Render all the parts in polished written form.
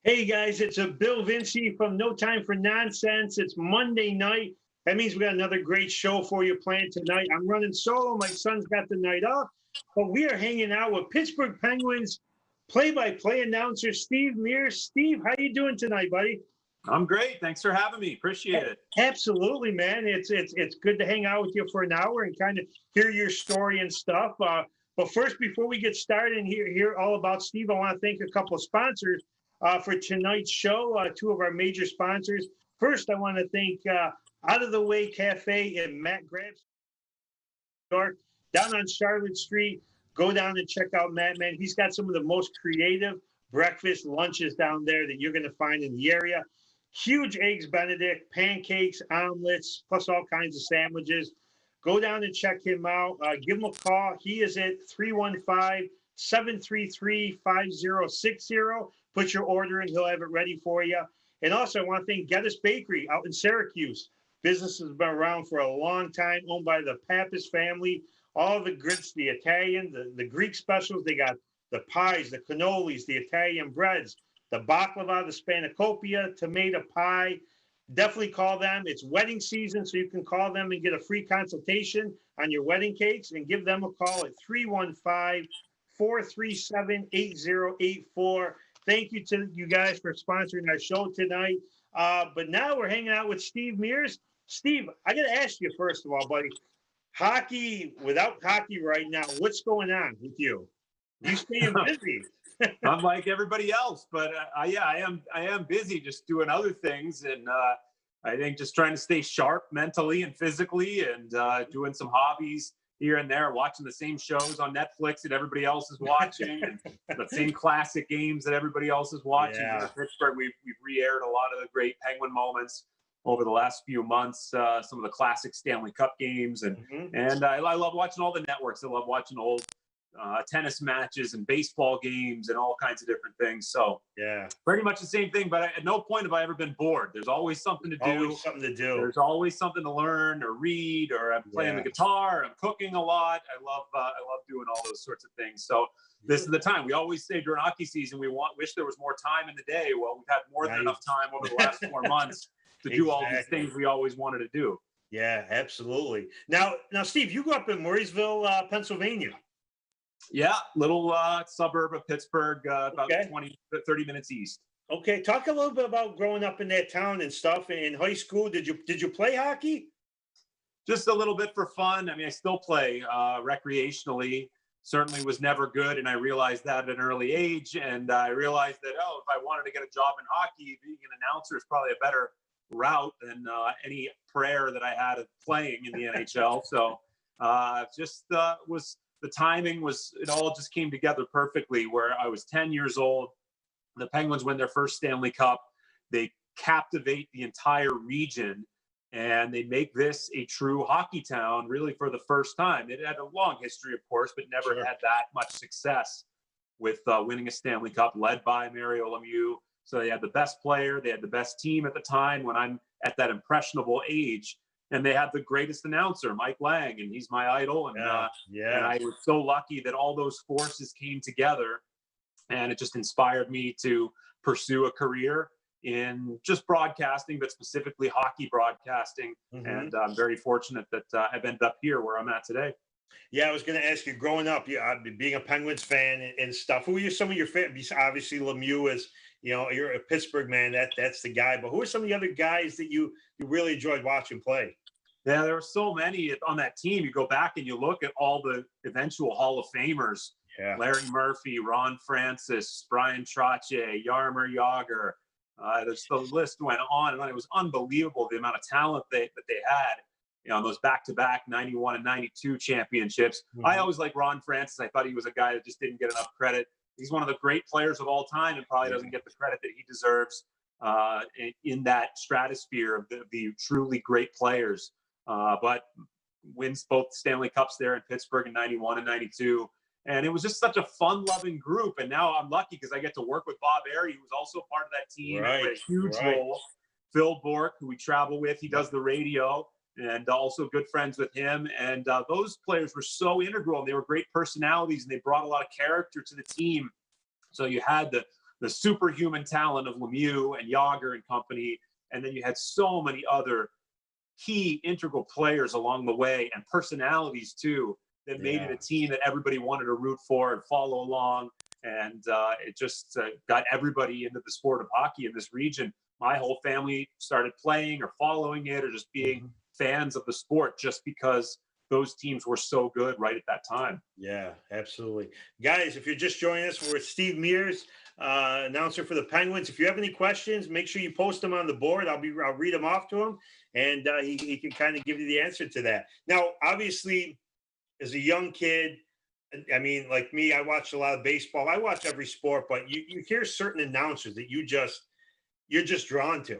Hey guys, it's a Bill Vinci from No Time for Nonsense. It's Monday night. That means we got another great show for you planned tonight. I'm running solo. My son's got the night off, but we are hanging out with Pittsburgh Penguins play-by-play announcer Steve Mears. Steve, how you doing tonight, buddy? I'm great. Thanks for having me. Appreciate it. Absolutely, man. It's good to hang out with you for an hour and kind of hear your story and stuff. But first, before we get started and hear all about Steve, I want to thank a couple of sponsors for tonight's show. Two of our major sponsors. First, I want to thank Out of the Way Cafe in Matt Grab's New York, down on Charlotte Street. Go down and check out Matt, man. He's got some of the most creative breakfast lunches down there that you're going to find in the area. Huge eggs Benedict, pancakes, omelets, plus all kinds of sandwiches. Go down and check him out. Give him a call. He is at 315-733-5060. Put your order in. He'll have it ready for you. And also, I want to thank Geddes Bakery out in Syracuse. Business has been around for a long time, owned by the Pappas family. All the grits, the Italian, the Greek specials. They got the pies, the cannolis, the Italian breads, the baklava, the spanakopita, tomato pie. Definitely call them. It's wedding season, so you can call them and get a free consultation on your wedding cakes, and give them a call at 315-437-8084. Thank you to you guys for sponsoring our show tonight. But now we're hanging out with Steve Mears. Steve, I got to ask you, first of all, buddy, hockey, without hockey right now, what's going on with you? You staying busy? I'm like everybody else, but yeah, I am busy just doing other things, and I think just trying to stay sharp mentally and physically, and doing some hobbies here and there, watching the same shows on Netflix that everybody else is watching, and the same classic games that everybody else is watching. Yeah. Here in Pittsburgh, we've re-aired a lot of the great Penguin moments over the last few months, some of the classic Stanley Cup games, and I love watching all the networks. I love watching old tennis matches and baseball games and all kinds of different things. So yeah, pretty much the same thing, but at no point have I ever been bored. There's always something to do. Always something to do. There's always something to learn or read, or I'm playing the guitar, I'm cooking a lot. I love doing all those sorts of things. So this is the time. We always say during hockey season, wish there was more time in the day. Well, we've had more than enough time over the last 4 months to do all these things we always wanted to do. Yeah, absolutely. Now, Steve, you grew up in Murraysville, Pennsylvania. Yeah, little suburb of Pittsburgh, about 20, 30 minutes east. Okay, talk a little bit about growing up in that town and stuff. In high school, did you play hockey? Just a little bit for fun. I mean, I still play recreationally. Certainly was never good, and I realized that at an early age. And I realized that, if I wanted to get a job in hockey, being an announcer is probably a better route than any prayer that I had of playing in the NHL. So the timing it all just came together perfectly, where I was 10 years old. The Penguins win their first Stanley Cup. They captivate the entire region, and they make this a true hockey town really for the first time. It had a long history, of course, but never had that much success with winning a Stanley Cup, led by Mario Lemieux. So they had the best player. They had the best team at the time when I'm at that impressionable age. And they had the greatest announcer, Mike Lang, and he's my idol. And, and I was so lucky that all those forces came together, and it just inspired me to pursue a career in just broadcasting, but specifically hockey broadcasting. And I'm very fortunate that I've ended up here where I'm at today. Yeah, I was going to ask you, growing up, being a Penguins fan and stuff, who are some of your fans? Obviously, Lemieux is, you're a Pittsburgh man. That's the guy. But who are some of the other guys that you really enjoyed watching play? Yeah, there were so many on that team. You go back and you look at all the eventual Hall of Famers. Yeah. Larry Murphy, Ron Francis, Brian Trottier, Jaromir Jagr. The list went on and on. It was unbelievable the amount of talent that they had. Those back-to-back 91 and 92 championships. I always liked Ron Francis. I thought he was a guy that just didn't get enough credit. He's one of the great players of all time, and probably doesn't get the credit that he deserves in that stratosphere of the truly great players. But wins both Stanley Cups there in Pittsburgh in 91 and 92. And it was just such a fun-loving group. And now I'm lucky because I get to work with Bob Airey, who was also part of that team. Played a huge role. Phil Bourque, who we travel with, he does the radio, and also good friends with him. And those players were so integral, and they were great personalities, and they brought a lot of character to the team. So you had the the superhuman talent of Lemieux and Yager and company. And then you had so many other key integral players along the way, and personalities too, that made it a team that everybody wanted to root for and follow along. And it just got everybody into the sport of hockey in this region. My whole family started playing or following it or just being fans of the sport just because those teams were so good right at that time. Yeah, absolutely. Guys, if you're just joining us, we're with Steve Mears, announcer for the Penguins. If you have any questions, make sure you post them on the board. I'll read them off to him, and he can kind of give you the answer to that. Now, obviously, as a young kid, I mean, like me, I watched a lot of baseball. I watch every sport, but you hear certain announcers that you're just drawn to.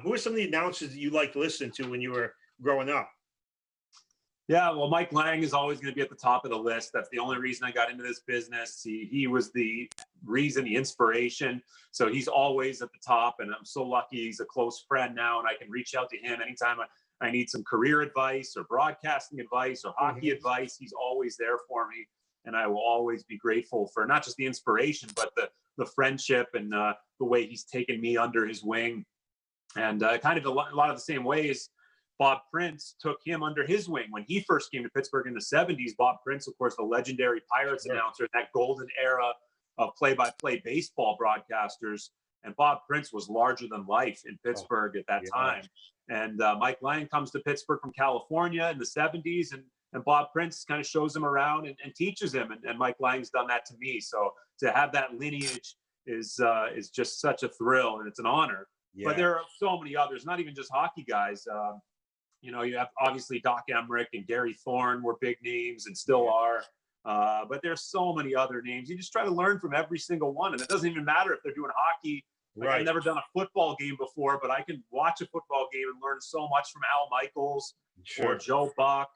Who are some of the announcers that you like to listen to when you were growing up? Yeah, well, Mike Lang is always going to be at the top of the list. That's the only reason I got into this business. He was the reason, the inspiration. So he's always at the top, and I'm so lucky he's a close friend now, and I can reach out to him anytime I need some career advice or broadcasting advice or hockey advice. He's always there for me, and I will always be grateful for not just the inspiration, but the friendship and the way he's taken me under his wing. And kind of a lot of the same ways Bob Prince took him under his wing when he first came to Pittsburgh in the 70s. Bob Prince, of course, the legendary Pirates announcer, that golden era of play-by-play baseball broadcasters. And Bob Prince was larger than life in Pittsburgh at that time. And Mike Lang comes to Pittsburgh from California in the 70s, and Bob Prince kind of shows him around and teaches him. And Mike Lang's done that to me. So to have that lineage is just such a thrill, and it's an honor. Yeah. But there are so many others, not even just hockey guys. You have obviously Doc Emmerich and Gary Thorne were big names and still are. But there's so many other names. You just try to learn from every single one. And it doesn't even matter if they're doing hockey. Like, I've never done a football game before, but I can watch a football game and learn so much from Al Michaels or Joe Buck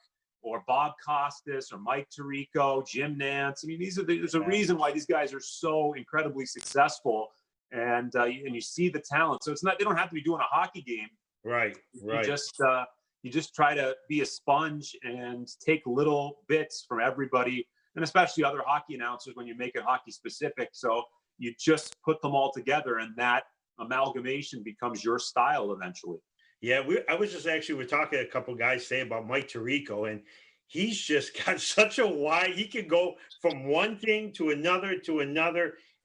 or Bob Costas or Mike Tirico, Jim Nance. I mean, there's a reason why these guys are so incredibly successful. And you see the talent. So they don't have to be doing a hockey game. Right. You just try to be a sponge and take little bits from everybody, and especially other hockey announcers when you make it hockey specific. So you just put them all together, and that amalgamation becomes your style eventually. Yeah, we're talking to a couple guys today about Mike Tirico, and he's just got such a wide, he can go from one thing to another,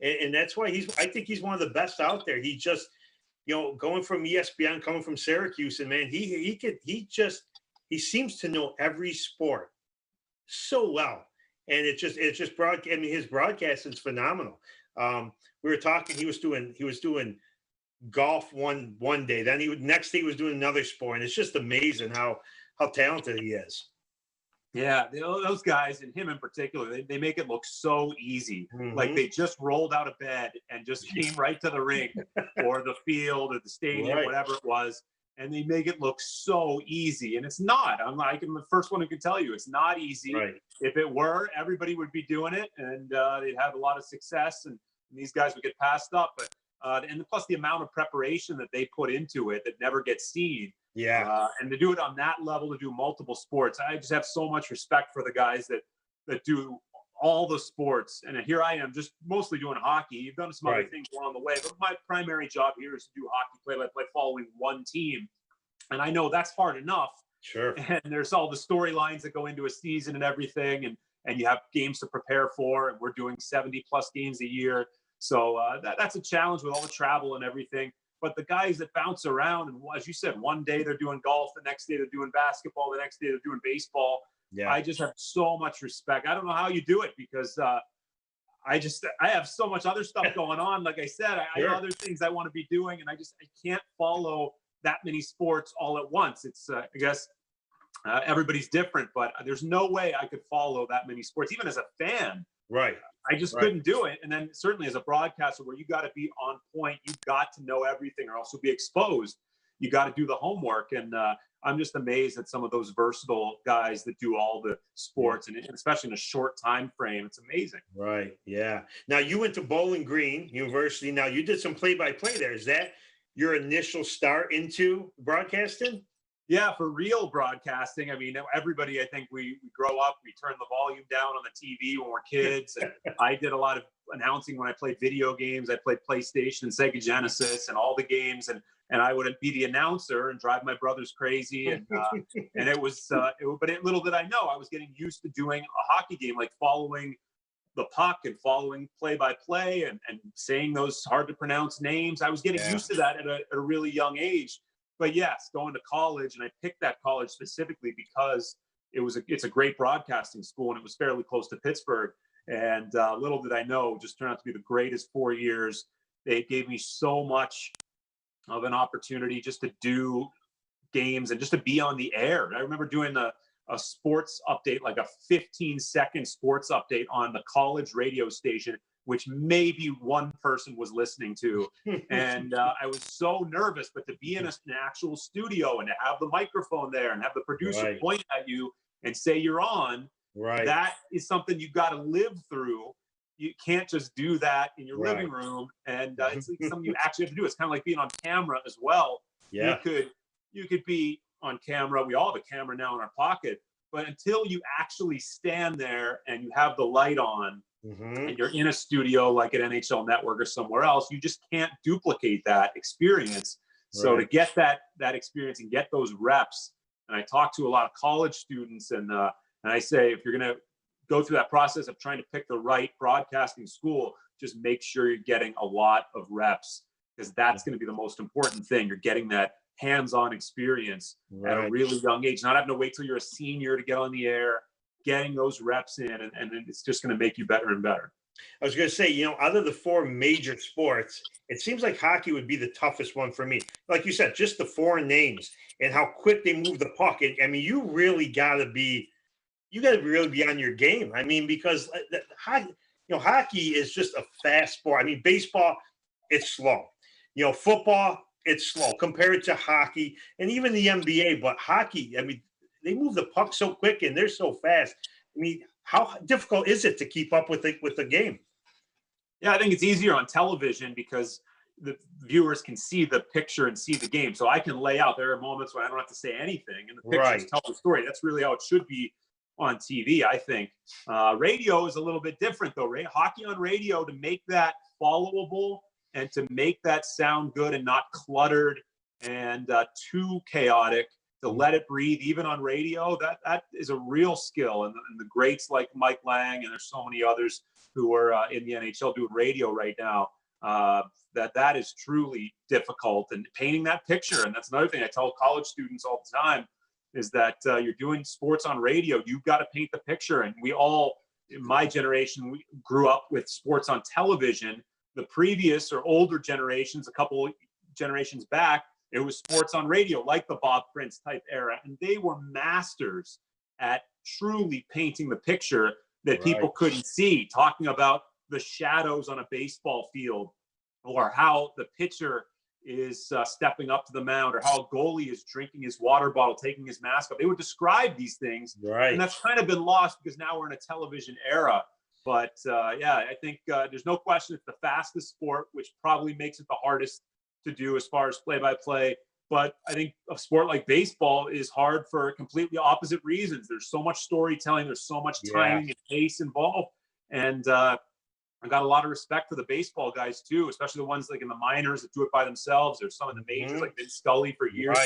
and that's why I think he's one of the best out there. He just, going from ESPN, coming from Syracuse, and man, he seems to know every sport so well, and it's just I mean, his broadcasting is phenomenal. We were talking. He was doing golf one day. Then next day he was doing another sport, and it's just amazing how talented he is. Yeah, those guys, and him in particular, they make it look so easy. Like they just rolled out of bed and just came right to the rink or the field or the stadium, whatever it was, and they make it look so easy. And it's not. I'm the first one who can tell you it's not easy. Right. If it were, everybody would be doing it, and they'd have a lot of success, and these guys would get passed up. But and plus the amount of preparation that they put into it that never gets seen. Yeah. And to do it on that level, to do multiple sports, I just have so much respect for the guys that do all the sports. And here I am just mostly doing hockey. You've done some other things along the way, but my primary job here is to do hockey play-by-play following one team. And I know that's hard enough. Sure. And there's all the storylines that go into a season and everything. And you have games to prepare for, and we're doing 70 plus games a year. So that's a challenge with all the travel and everything. But the guys that bounce around, and as you said, one day they're doing golf, the next day they're doing basketball, the next day they're doing baseball. Yeah. I just have so much respect. I don't know how you do it, because I have so much other stuff going on. Like I said, I have other things I want to be doing, and I can't follow that many sports all at once. It's I guess everybody's different, but there's no way I could follow that many sports, even as a fan. Right. I just couldn't do it. And then certainly as a broadcaster, where you got to be on point, you've got to know everything or else you'll be exposed. You got to do the homework. And I'm just amazed at some of those versatile guys that do all the sports, and especially in a short time frame. It's amazing. Right. Yeah. Now you went to Bowling Green University. Now you did some play-by-play there. Is that your initial start into broadcasting? Yeah, for real broadcasting. I mean, everybody, I think we grow up, we turn the volume down on the TV when we're kids. And I did a lot of announcing when I played video games. I played PlayStation and Sega Genesis and all the games. And I would be the announcer and drive my brothers crazy. And it was, little did I know, I was getting used to doing a hockey game, like following the puck and following play-by-play and saying those hard to pronounce names. I was getting used to that at a really young age. But yes, going to college, and I picked that college specifically because it's a great broadcasting school, and it was fairly close to Pittsburgh. And little did I know, it just turned out to be the greatest 4 years. They gave me so much of an opportunity just to do games and just to be on the air. I remember doing a sports update, like a 15-second sports update on the college radio station, which maybe one person was listening to. And I was so nervous, but to be in an actual studio and to have the microphone there and have the producer point at you and say you're on, that is something you got to live through. You can't just do that in your living room. And it's like something you actually have to do. It's kind of like being on camera as well. Yeah. You could be on camera. We all have a camera now in our pocket, but until you actually stand there and you have the light on, and you're in a studio like at NHL Network or somewhere else, you just can't duplicate that experience. So to get that experience and get those reps, and I talk to a lot of college students, and I say, if you're going to go through that process of trying to pick the right broadcasting school, just make sure you're getting a lot of reps, because that's going to be the most important thing. You're getting that hands-on experience at a really young age, not having to wait till you're a senior to get on the air, getting those reps in, and it's just going to make you better and better. I was going to say, out of the four major sports, it seems like hockey would be the toughest one for me. Like you said, just the foreign names and how quick they move the puck. I mean, you really got to really be on your game. I mean, because hockey is just a fast sport. I mean, baseball, it's slow. Football, it's slow compared to hockey and even the NBA. But hockey, I mean, they move the puck so quick and they're so fast. I mean, how difficult is it to keep up with the game? Yeah, I think it's easier on television because the viewers can see the picture and see the game. So I can lay out. There are moments when I don't have to say anything, and the pictures tell the story. That's really how it should be on TV, I think. Radio is a little bit different, though. Hockey on radio, to make that followable and to make that sound good and not cluttered and too chaotic, to let it breathe, even on radio, that is a real skill. And the greats like Mike Lang, and there's so many others who are in the NHL doing radio right now, that is truly difficult. And painting that picture, and that's another thing I tell college students all the time, is that you're doing sports on radio, you've got to paint the picture. And we all, in my generation, we grew up with sports on television. The previous or older generations, a couple generations back, it was sports on radio, like the Bob Prince type era. And they were masters at truly painting the picture that people couldn't see, talking about the shadows on a baseball field, or how the pitcher is stepping up to the mound, or how a goalie is drinking his water bottle, taking his mask off. They would describe these things. And that's kind of been lost because now we're in a television era. But I think there's no question it's the fastest sport, which probably makes it the hardest to do as far as play-by-play. But I think a sport like baseball is hard for completely opposite reasons. There's so much storytelling, there's so much timing and pace involved. And I got a lot of respect for the baseball guys too, especially the ones like in the minors that do it by themselves. There's some of the majors like Vin Scully for years,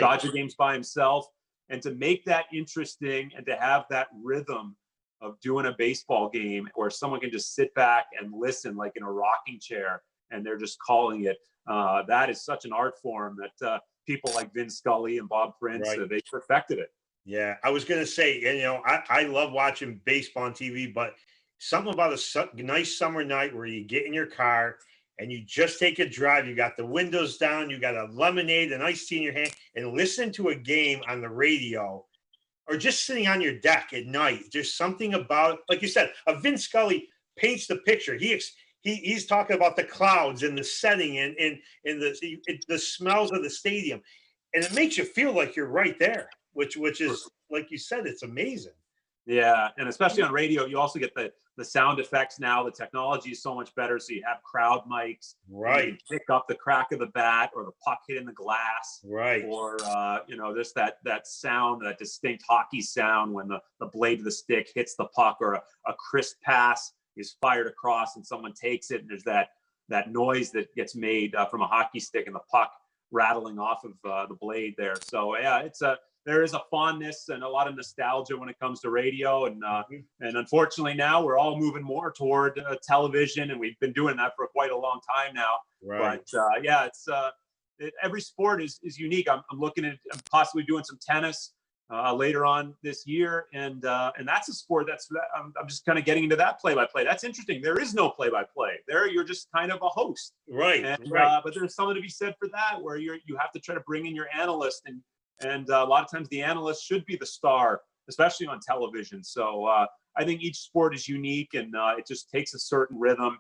Dodger games by himself. And to make that interesting and to have that rhythm of doing a baseball game where someone can just sit back and listen like in a rocking chair and they're just calling it. That is such an art form that people like Vin Scully and Bob Prince, they perfected it. Yeah, I was going to say, I love watching baseball on TV, but something about a nice summer night where you get in your car and you just take a drive, you got the windows down, you got a lemonade, an iced tea in your hand, and listen to a game on the radio, or just sitting on your deck at night. There's something about, like you said, a Vin Scully paints the picture. He's talking about the clouds and the setting and the smells of the stadium, and it makes you feel like you're right there, which is, like you said, it's amazing. Yeah, and especially on radio, you also get the the sound effects now, the technology is so much better. So you have crowd mics, right? You can pick up the crack of the bat or the puck hitting the glass, right? Or just that sound, that distinct hockey sound when the blade of the stick hits the puck, or a crisp pass is fired across and someone takes it, and there's that noise that gets made from a hockey stick and the puck rattling off of the blade there. So yeah, there is a fondness and a lot of nostalgia when it comes to radio, and unfortunately now we're all moving more toward television, and we've been doing that for quite a long time now. Right. But it's every sport is unique. I'm looking at possibly doing some tennis later on this year, and that's a sport I'm just kind of getting into that play-by-play. That's interesting. There is no play-by-play there. You're just kind of a host, right? But there's something to be said for that, where you have to try to bring in your analyst, and a lot of times the analyst should be the star, especially on television. So I think each sport is unique, and it just takes a certain rhythm.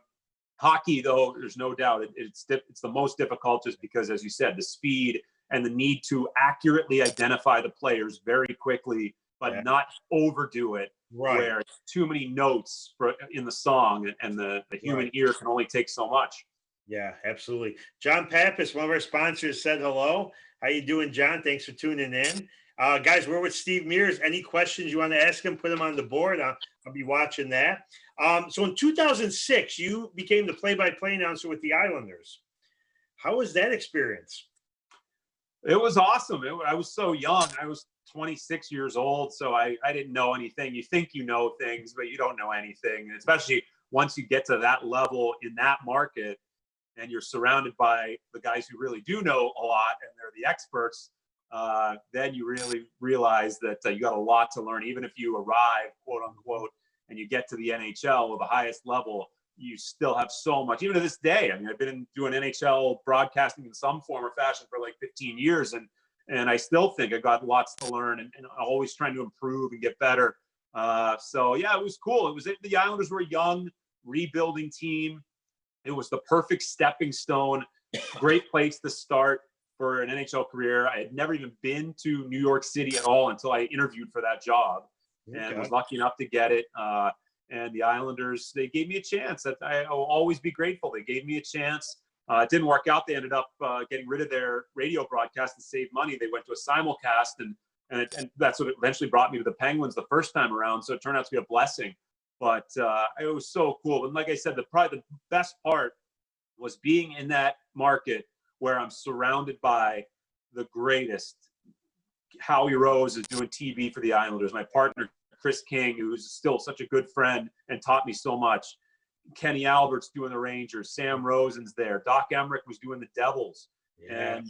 Hockey, though, there's no doubt it's the most difficult, just because, as you said, the speed and the need to accurately identify the players very quickly, but not overdo it, where it's too many notes in the song, and the human ear can only take so much. Yeah, absolutely. John Pappas, one of our sponsors, said hello. How you doing, John? Thanks for tuning in. Guys, we're with Steve Mears. Any questions you want to ask him, put them on the board. I'll be watching that. So in 2006, you became the play-by-play announcer with the Islanders. How was that experience? It was awesome. I was so young. I was 26 years old, so I didn't know anything. You think you know things, but you don't know anything, especially once you get to that level in that market, and you're surrounded by the guys who really do know a lot, and they're the experts, then you really realize that you got a lot to learn. Even if you arrive, quote unquote, and you get to the NHL or the highest level, you still have so much. Even to this day, I mean, I've been doing NHL broadcasting in some form or fashion for like 15 years, and I still think I got lots to learn, and always trying to improve and get better. So yeah, it was cool. The Islanders were a young, rebuilding team. It was the perfect stepping stone, great place to start for an NHL career. I had never even been to New York City at all until I interviewed for that job, and was lucky enough to get it. And the Islanders, they gave me a chance. I will always be grateful. They gave me a chance. It didn't work out. They ended up getting rid of their radio broadcast to save money. They went to a simulcast, and that's what eventually brought me to the Penguins the first time around. So it turned out to be a blessing. But it was so cool. And like I said, probably the best part was being in that market where I'm surrounded by the greatest. Howie Rose is doing TV for the Islanders. My partner, Chris King, who's still such a good friend and taught me so much. Kenny Albert's doing the Rangers. Sam Rosen's there. Doc Emmerich was doing the Devils. And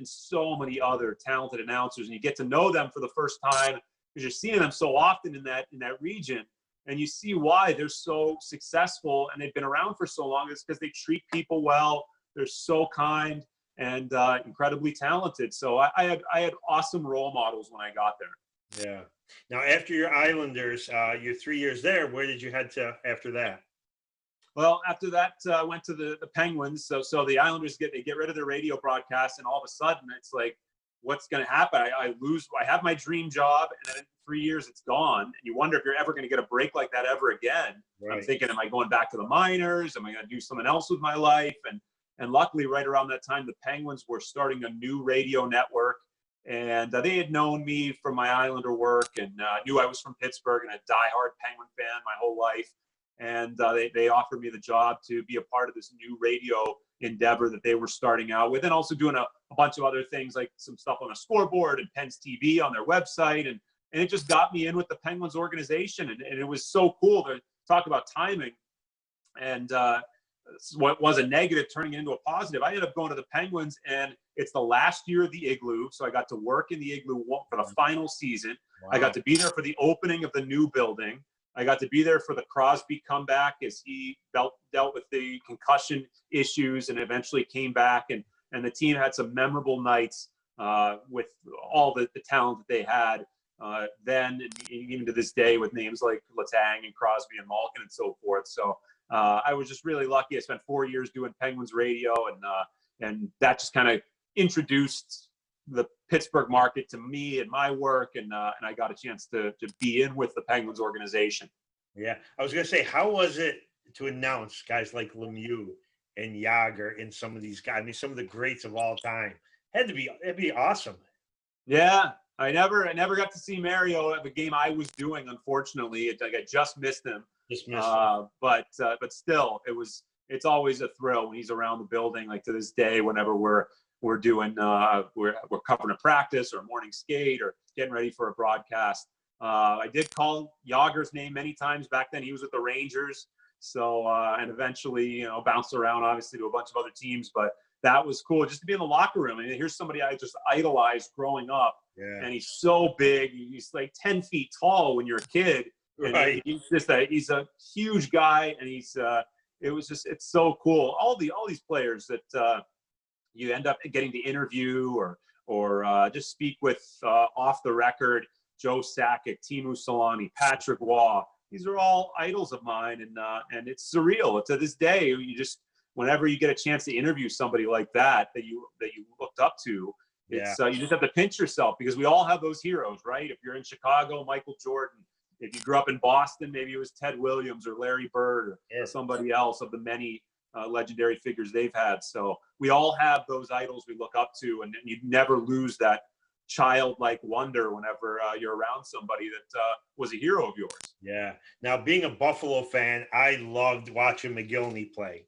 so many other talented announcers. And you get to know them for the first time because you're seeing them so often in that region. And you see why they're so successful and they've been around for so long. It's because they treat people well. They're so kind and incredibly talented. So I had awesome role models when I got there. Yeah. Now, after your Islanders, your 3 years there, where did you head to after that? Well, after that, I went to the Penguins. So the Islanders get rid of their radio broadcast, and all of a sudden it's like, what's going to happen? I have my dream job, and then in 3 years it's gone. And you wonder if you're ever going to get a break like that ever again. Right. I'm thinking, am I going back to the minors? Am I going to do something else with my life? And luckily, right around that time, the Penguins were starting a new radio network. And they had known me from my Islander work and knew I was from Pittsburgh and a diehard Penguin fan my whole life. And they offered me the job to be a part of this new radio endeavor that they were starting out with, and also doing a bunch of other things like some stuff on a scoreboard and Penn's TV on their website. And it just got me in with the Penguins organization. And it was so cool to talk about timing. And what was a negative turning into a positive. I ended up going to the Penguins, and it's the last year of the Igloo. So I got to work in the Igloo for the final season. Wow. I got to be there for the opening of the new building. I got to be there for the Crosby comeback as he dealt with the concussion issues and eventually came back. And the team had some memorable nights with all the talent that they had then, and even to this day with names like Letang and Crosby and Malkin and so forth. So I was just really lucky. I spent 4 years doing Penguins radio, and that just kind of introduced the Pittsburgh market to me and my work, and I got a chance to be in with the Penguins organization. Yeah. I was going to say, how was it to announce guys like Lemieux and Yager and some of these guys? I mean, some of the greats of all time. It'd be awesome. Yeah, I never got to see Mario at the game I was doing. Unfortunately, like I just missed him. Just missed him. But still, it's always a thrill when he's around the building. Like to this day, whenever we're doing we're covering a practice or a morning skate or getting ready for a broadcast. I did call Yager's name many times back then. He was with the Rangers, so and eventually bounced around obviously to a bunch of other teams, but. That was cool just to be in the locker room. I mean, here's somebody I just idolized growing up. Yeah. And he's so big. He's like 10 feet tall when you're a kid. And Right. he's a huge guy. And it's so cool. All these players that you end up getting to interview or just speak with off the record. Joe Sakic, Teemu Selanne, Patrick Waugh. These are all idols of mine. And it's surreal. To this day, whenever you get a chance to interview somebody like that you looked up to, it's you just have to pinch yourself because we all have those heroes, right? If you're in Chicago, Michael Jordan. If you grew up in Boston, maybe it was Ted Williams or Larry Bird or somebody else of the many legendary figures they've had. So we all have those idols we look up to, and you never lose that childlike wonder whenever you're around somebody that was a hero of yours. Yeah. Now, being a Buffalo fan, I loved watching McGillney play.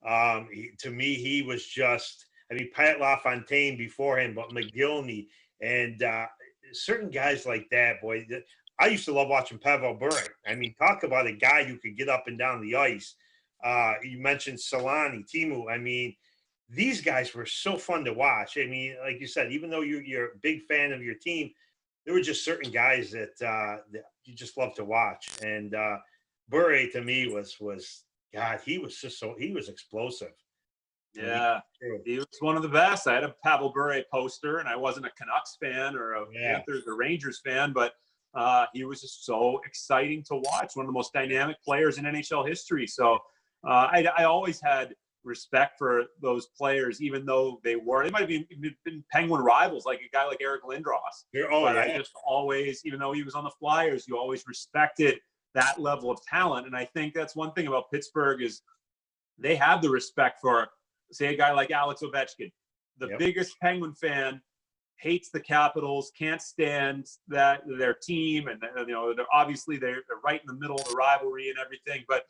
To me, he was just, I mean, Pat LaFontaine before him, but McGillney and certain guys like that, boy. I used to love watching Pavel Bure. I mean, talk about a guy who could get up and down the ice. You mentioned Selanne, Teemu. I mean, these guys were so fun to watch. I mean, like you said, even though you're a big fan of your team, there were just certain guys that you just love to watch. And Bure to me was God, he was explosive. Yeah, he was one of the best. I had a Pavel Bure poster, and I wasn't a Canucks fan or a Panthers or Rangers fan, but he was just so exciting to watch. One of the most dynamic players in NHL history. So I always had respect for those players, even though they might have been Penguin rivals, like a guy like Eric Lindros. I just always, even though he was on the Flyers, you always respected that level of talent. And I think that's one thing about Pittsburgh is they have the respect for, say, a guy like Alex Ovechkin. The biggest Penguin fan hates the Capitals, can't stand their team, and they're obviously they're right in the middle of the rivalry and everything. But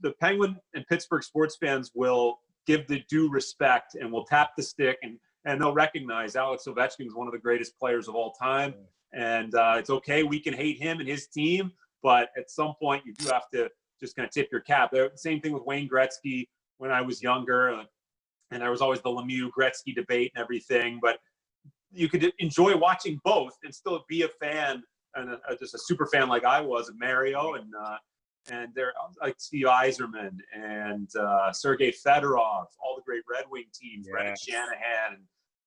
the Penguin and Pittsburgh sports fans will give the due respect and will tap the stick and they'll recognize Alex Ovechkin is one of the greatest players of all time. And it's okay, we can hate him and his team, but at some point you do have to just kind of tip your cap. Same thing with Wayne Gretzky when I was younger, and there was always the Lemieux Gretzky debate and everything. But you could enjoy watching both and still be a fan and just a super fan like I was of Mario and they're like Steve Yzerman and Sergei Fedorov, all the great Red Wing teams, Brendan Shanahan.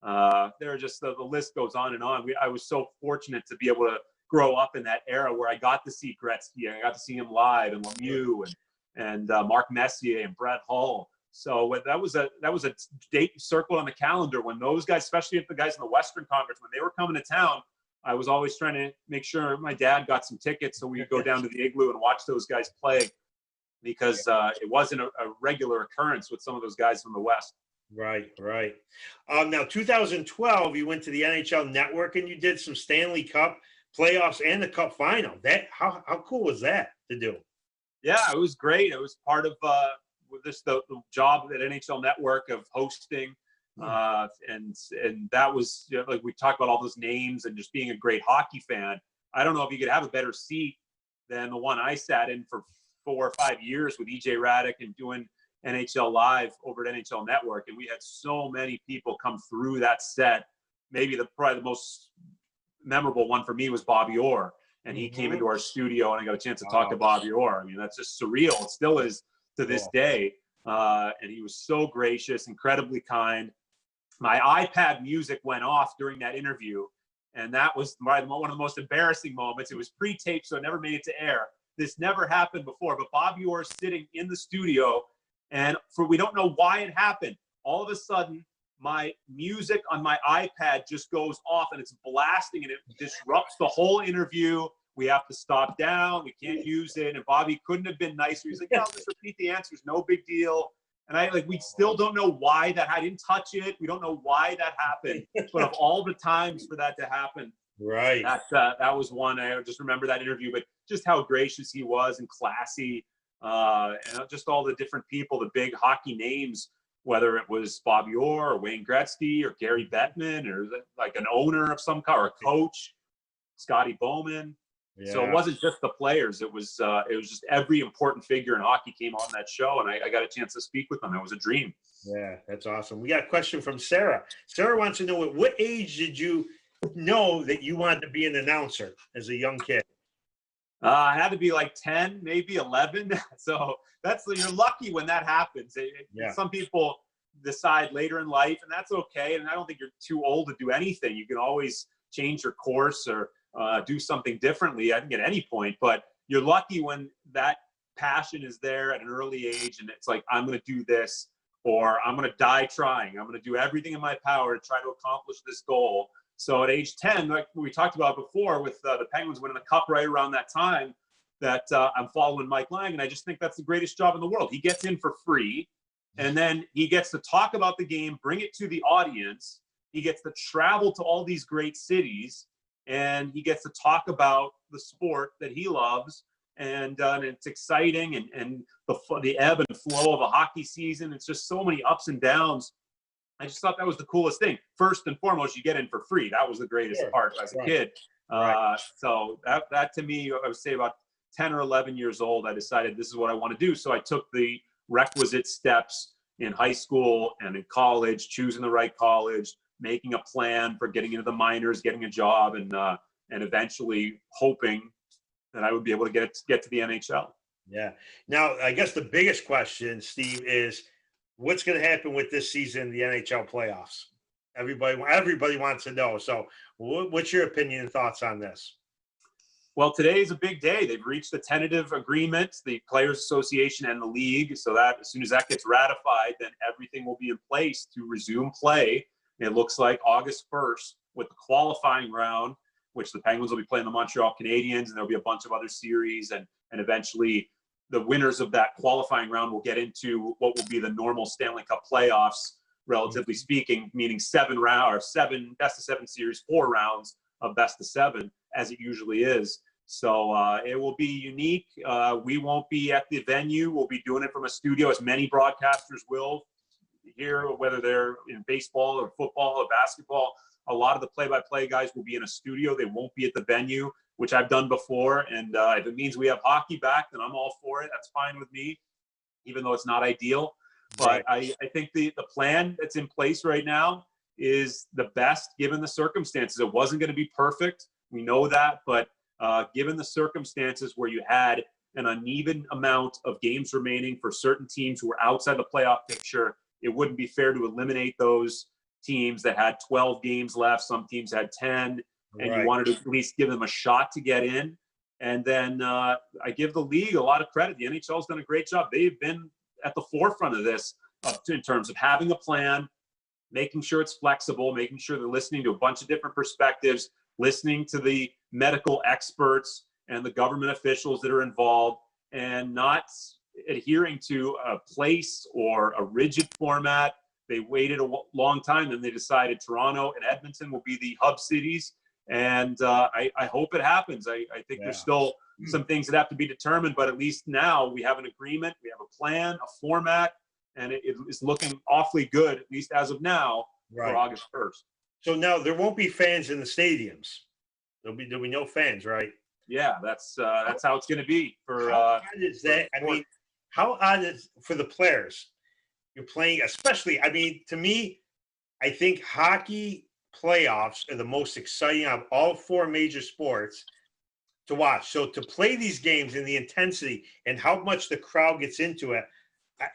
And they're just the list goes on and on. I was so fortunate to be able to grow up in that era where I got to see Gretzky, I got to see him live, and Lemieux and Mark Messier and Brett Hull. So that was a date circled on the calendar when those guys, especially if the guys in the Western Conference, when they were coming to town, I was always trying to make sure my dad got some tickets so we could go down to the Igloo and watch those guys play because it wasn't a regular occurrence with some of those guys from the West. Right. Now, 2012, you went to the NHL Network and you did some Stanley Cup playoffs and the Cup final. How cool was that to do? Yeah, it was great. It was part of the job at NHL Network of hosting. And that was like we talked about all those names and just being a great hockey fan. I don't know if you could have a better seat than the one I sat in for 4 or 5 years with EJ Radick and doing NHL Live over at NHL Network. And we had so many people come through that set. Maybe probably the most memorable one for me was Bobby Orr. And he came into our studio and I got a chance to talk to Bobby Orr. I mean, that's just surreal. It still is to this day. And he was so gracious, incredibly kind. My iPad music went off during that interview, and that was one of the most embarrassing moments. It was pre-taped, so it never made it to air. This never happened before, but Bobby Orr is sitting in the studio, and we don't know why it happened. All of a sudden, my music on my iPad just goes off, and it's blasting, and it disrupts the whole interview. we have to stop down. We can't use it. And Bobby couldn't have been nicer. He's like, yeah, I'll just repeat the answers. No big deal. And we still don't know why that, I didn't touch it. We don't know why that happened. But of all the times for that to happen, right. That was one. I just remember that interview, but just how gracious he was and classy. And just all the different people, the big hockey names, whether it was Bobby Orr or Wayne Gretzky or Gary Bettman or like an owner of some kind or a coach, Scotty Bowman. Yeah. So it wasn't just the players. It was just every important figure in hockey came on that show, and I got a chance to speak with them. It was a dream. Yeah, that's awesome. We got a question from Sarah. Sarah wants to know, at what age did you know that you wanted to be an announcer as a young kid? I had to be like 10, maybe 11. So you're lucky when that happens. Some people decide later in life, and that's okay. And I don't think you're too old to do anything. You can always change your course or do something differently, I think, at any point. But you're lucky when that passion is there at an early age, and it's like, I'm going to do this, or I'm going to die trying. I'm going to do everything in my power to try to accomplish this goal. So at age 10, like we talked about before with the Penguins winning the cup right around that time, that I'm following Mike Lang, and I just think that's the greatest job in the world. He gets in for free, and then he gets to talk about the game, bring it to the audience. He gets to travel to all these great cities, and he gets to talk about the sport that he loves. And it's exciting, and the ebb and flow of a hockey season. It's just so many ups and downs. I just thought that was the coolest thing. First and foremost, you get in for free. That was the greatest part as a kid. So that to me, I would say about 10 or 11 years old, I decided this is what I want to do. So I took the requisite steps in high school and in college, choosing the right college, making a plan for getting into the minors, getting a job, and eventually hoping that I would be able to get to the NHL. Yeah. Now, I guess the biggest question, Steve, is what's going to happen with this season, the NHL playoffs? Everybody wants to know. So what's your opinion and thoughts on this? Well, today is a big day. They've reached a tentative agreement, the Players Association and the league, so that as soon as that gets ratified, then everything will be in place to resume play. It looks like August 1st with the qualifying round, which the Penguins will be playing the Montreal Canadiens, and there'll be a bunch of other series, and eventually the winners of that qualifying round will get into what will be the normal Stanley Cup playoffs, relatively speaking, meaning seven best of seven series, 4 rounds of best of 7, as it usually is. So it will be unique. We won't be at the venue. We'll be doing it from a studio, as many broadcasters will here, whether they're in baseball or football or basketball. A lot of the play-by-play guys will be in a studio. They won't be at the venue, which I've done before. And if it means we have hockey back, then I'm all for it. That's fine with me, even though it's not ideal. But I think the plan that's in place right now is the best given the circumstances. It wasn't going to be perfect. We know that. But given the circumstances where you had an uneven amount of games remaining for certain teams who were outside the playoff picture, it wouldn't be fair to eliminate those teams that had 12 games left. Some teams had 10. And you wanted to at least give them a shot to get in. And then I give the league a lot of credit. The NHL's done a great job. They've been at the forefront of this in terms of having a plan, making sure it's flexible, making sure they're listening to a bunch of different perspectives, listening to the medical experts and the government officials that are involved, and not adhering to a place or a rigid format. They waited a long time, and they decided Toronto and Edmonton will be the hub cities. And I hope it happens. I think there's still some things that have to be determined, but at least now we have an agreement, we have a plan, a format, and it is looking awfully good, at least as of now, for August 1st. So now there won't be fans in the stadiums. There'll be no fans, right? Yeah, that's how it's going to be. How odd is that? I mean, how odd is for the players? You're playing, especially, I mean, to me, I think hockey playoffs are the most exciting of all 4 major sports to watch. So to play these games in the intensity and how much the crowd gets into it,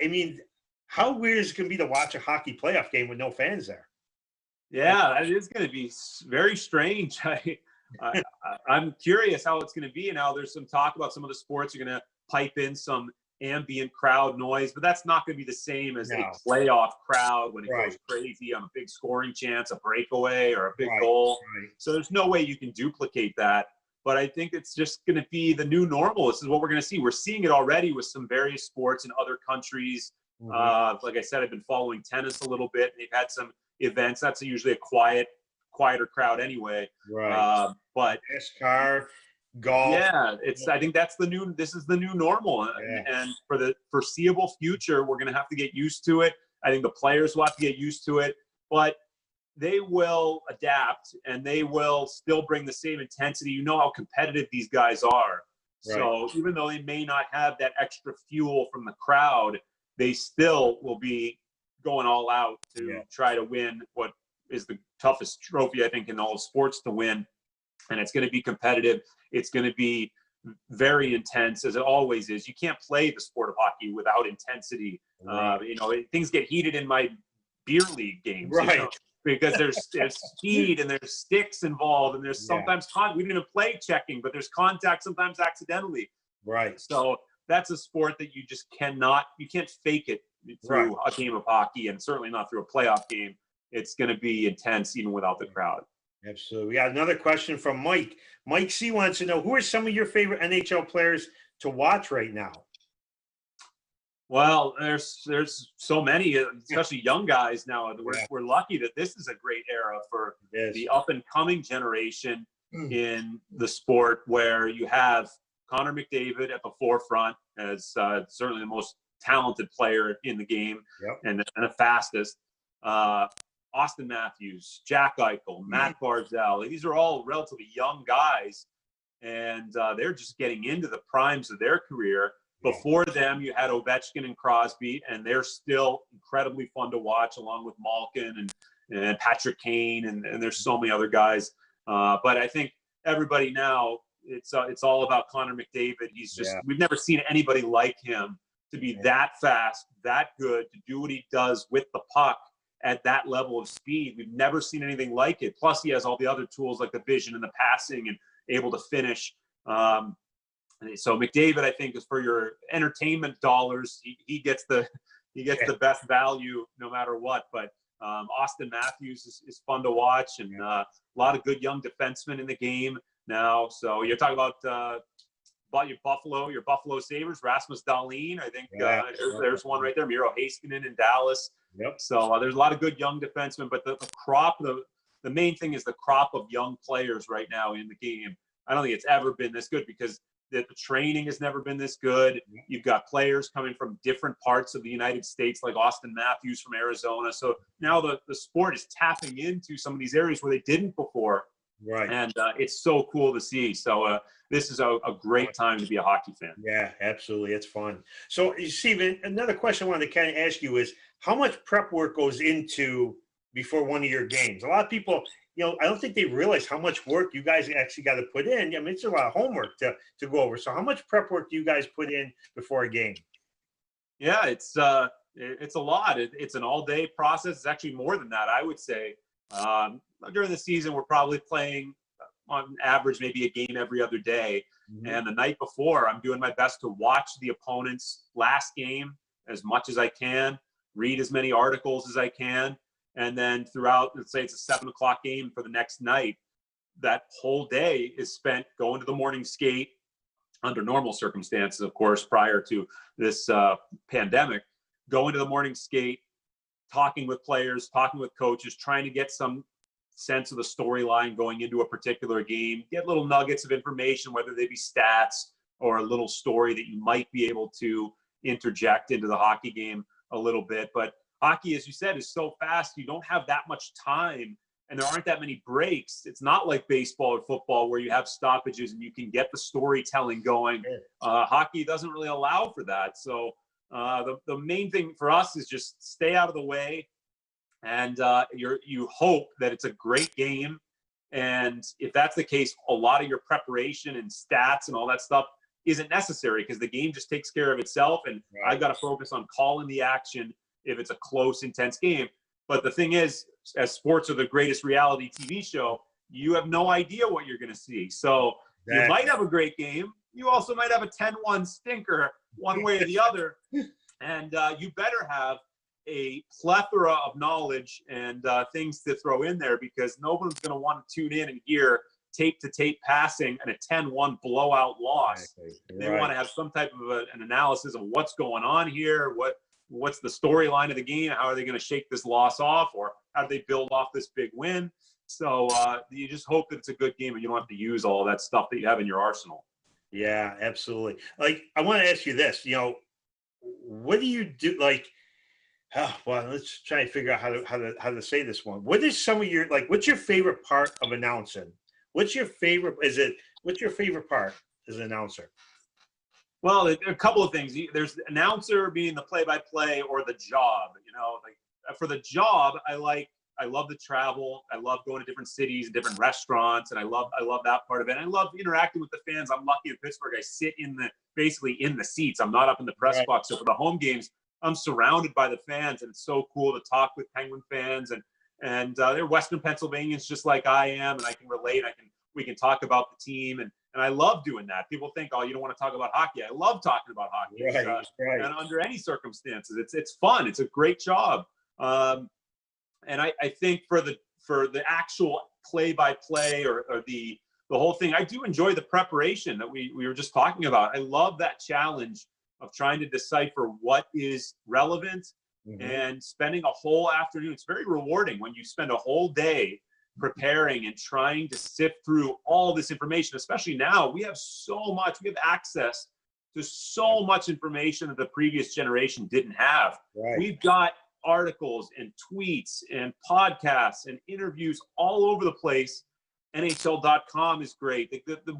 I mean, how weird is it going to be to watch a hockey playoff game with no fans there? Yeah, it is going to be very strange. I'm curious how it's going to be. Now there's some talk about some of the sports are going to pipe in some ambient crowd noise, but that's not going to be the same as a playoff crowd when it goes crazy on a big scoring chance, a breakaway, or a big goal. So there's no way you can duplicate that. but I think it's just going to be the new normal. This is what we're going to see. We're seeing it already with some various sports in other countries. Like I said, I've been following tennis a little bit. They've had some events. That's usually a quieter crowd anyway. Right. But NASCAR, golf. Yeah, I think this is the new normal. And for the foreseeable future, we're going to have to get used to it. I think the players will have to get used to it, but they will adapt and they will still bring the same intensity. You know how competitive these guys are. Right. So even though they may not have that extra fuel from the crowd, they still will be going all out to try to win what is the toughest trophy, I think, in all of sports to win. And it's going to be competitive. It's going to be very intense, as it always is. You can't play the sport of hockey without intensity. Right. Things get heated in my beer league games. Right. Because there's speed and there's sticks involved, and there's sometimes we didn't even play checking, but there's contact sometimes accidentally. Right. So that's a sport that you can't fake it through a game of hockey, and certainly not through a playoff game. It's going to be intense even without the crowd. Absolutely. We got another question from Mike. Mike C wants to know, who are some of your favorite NHL players to watch right now? Well, there's so many, especially young guys now. We're lucky that this is a great era for the up and coming generation in the sport, where you have Connor McDavid at the forefront as certainly the most talented player in the game and the fastest. Austin Matthews, Jack Eichel, Matt Barzal. These are all relatively young guys, and they're just getting into the primes of their career. Before them, you had Ovechkin and Crosby, and they're still incredibly fun to watch, along with Malkin and Patrick Kane, and there's so many other guys. But I think everybody now, it's all about Connor McDavid. He's just we've never seen anybody like him to be that fast, that good, to do what he does with the puck at that level of speed. We've never seen anything like it. Plus, he has all the other tools like the vision and the passing and able to finish. So McDavid, I think, is for your entertainment dollars. He gets the best value no matter what. But Austin Matthews is fun to watch, and a lot of good young defensemen in the game now. So you're talking about your Buffalo Sabres, Rasmus Dahlin. I think there's one right there. Miro Heiskanen in Dallas. Yep. So there's a lot of good young defensemen, but the crop, the main thing is the crop of young players right now in the game. I don't think it's ever been this good, because the training has never been this good. You've got players coming from different parts of the United States, like Austin Matthews from Arizona. So now the sport is tapping into some of these areas where they didn't before. Right. And it's so cool to see. So this is a great time to be a hockey fan. Yeah, absolutely. It's fun. So, Steve, another question I wanted to kind of ask you is, how much prep work goes into before one of your games? A lot of people, I don't think they realize how much work you guys actually got to put in. I mean, it's a lot of homework to go over. So how much prep work do you guys put in before a game? Yeah, it's a lot. It's an all-day process. It's actually more than that, I would say. During the season, we're probably playing on average maybe a game every other day. Mm-hmm. And the night before, I'm doing my best to watch the opponent's last game as much as I can, read as many articles as I can. And then throughout, let's say it's a 7 o'clock game for the next night, that whole day is spent going to the morning skate under normal circumstances, of course, prior to this pandemic, going to the morning skate, talking with players, talking with coaches, trying to get some sense of the storyline going into a particular game, get little nuggets of information, whether they be stats or a little story that you might be able to interject into the hockey game a little bit. But hockey, as you said, is so fast. You don't have that much time, and there aren't that many breaks. It's not like baseball or football where you have stoppages and you can get the storytelling going. Hockey doesn't really allow for that. So the main thing for us is just stay out of the way, and you hope that it's a great game. And if that's the case, a lot of your preparation and stats and all that stuff isn't necessary, because the game just takes care of itself. And I've got to focus on calling the action if it's a close, intense game. But the thing is, as sports are the greatest reality TV show, you have no idea what you're going to see. So you might have a great game. You also might have a 10-1 stinker one way or the other. And you better have a plethora of knowledge and things to throw in there, because no one's going to want to tune in and hear tape-to-tape passing and a 10-1 blowout loss. Exactly. They want to have some type of an analysis of what's going on here, what's the storyline of the game, how are they going to shake this loss off, or how do they build off this big win. So you just hope that it's a good game and you don't have to use all that stuff that you have in your arsenal. Yeah, absolutely. Like, I want to ask you this, what do you do? Like, well, let's try and figure out how to say this one. What is some of your, like, what's your favorite part of announcing? What's your favorite part as an announcer? Well, there are a couple of things. There's the announcer being the play-by-play or the job. Like for the job, I love the travel. I love going to different cities, different restaurants, and I love that part of it. And I love interacting with the fans. I'm lucky in Pittsburgh. I sit basically in the seats. I'm not up in the press box. So for the home games, I'm surrounded by the fans, and it's so cool to talk with Penguin fans. And they're Western Pennsylvanians just like I am, and I can relate. We can talk about the team, and I love doing that. People think, oh, you don't want to talk about hockey. I love talking about hockey. Right. And under any circumstances, it's fun. It's a great job. And I think for the actual play-by-play or the whole thing, I do enjoy the preparation that we were just talking about. I love that challenge of trying to decipher what is relevant and spending a whole afternoon. It's very rewarding when you spend a whole day preparing and trying to sift through all this information, especially now. We have access to so much information that the previous generation didn't have. Right. We've got articles and tweets and podcasts and interviews all over the place. NHL.com is great. The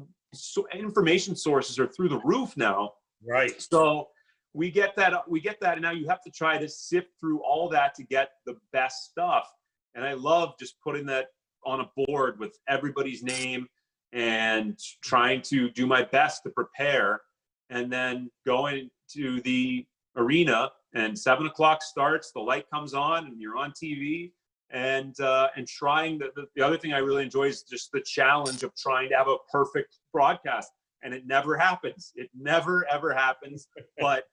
information sources are through the roof now. Right. So we get that, and now you have to try to sift through all that to get the best stuff. And I love just putting that on a board with everybody's name and trying to do my best to prepare, and then going to the arena, and 7:00 starts, the light comes on and you're on TV, and trying the other thing I really enjoy is just the challenge of trying to have a perfect broadcast. And it never happens. It never, ever happens. But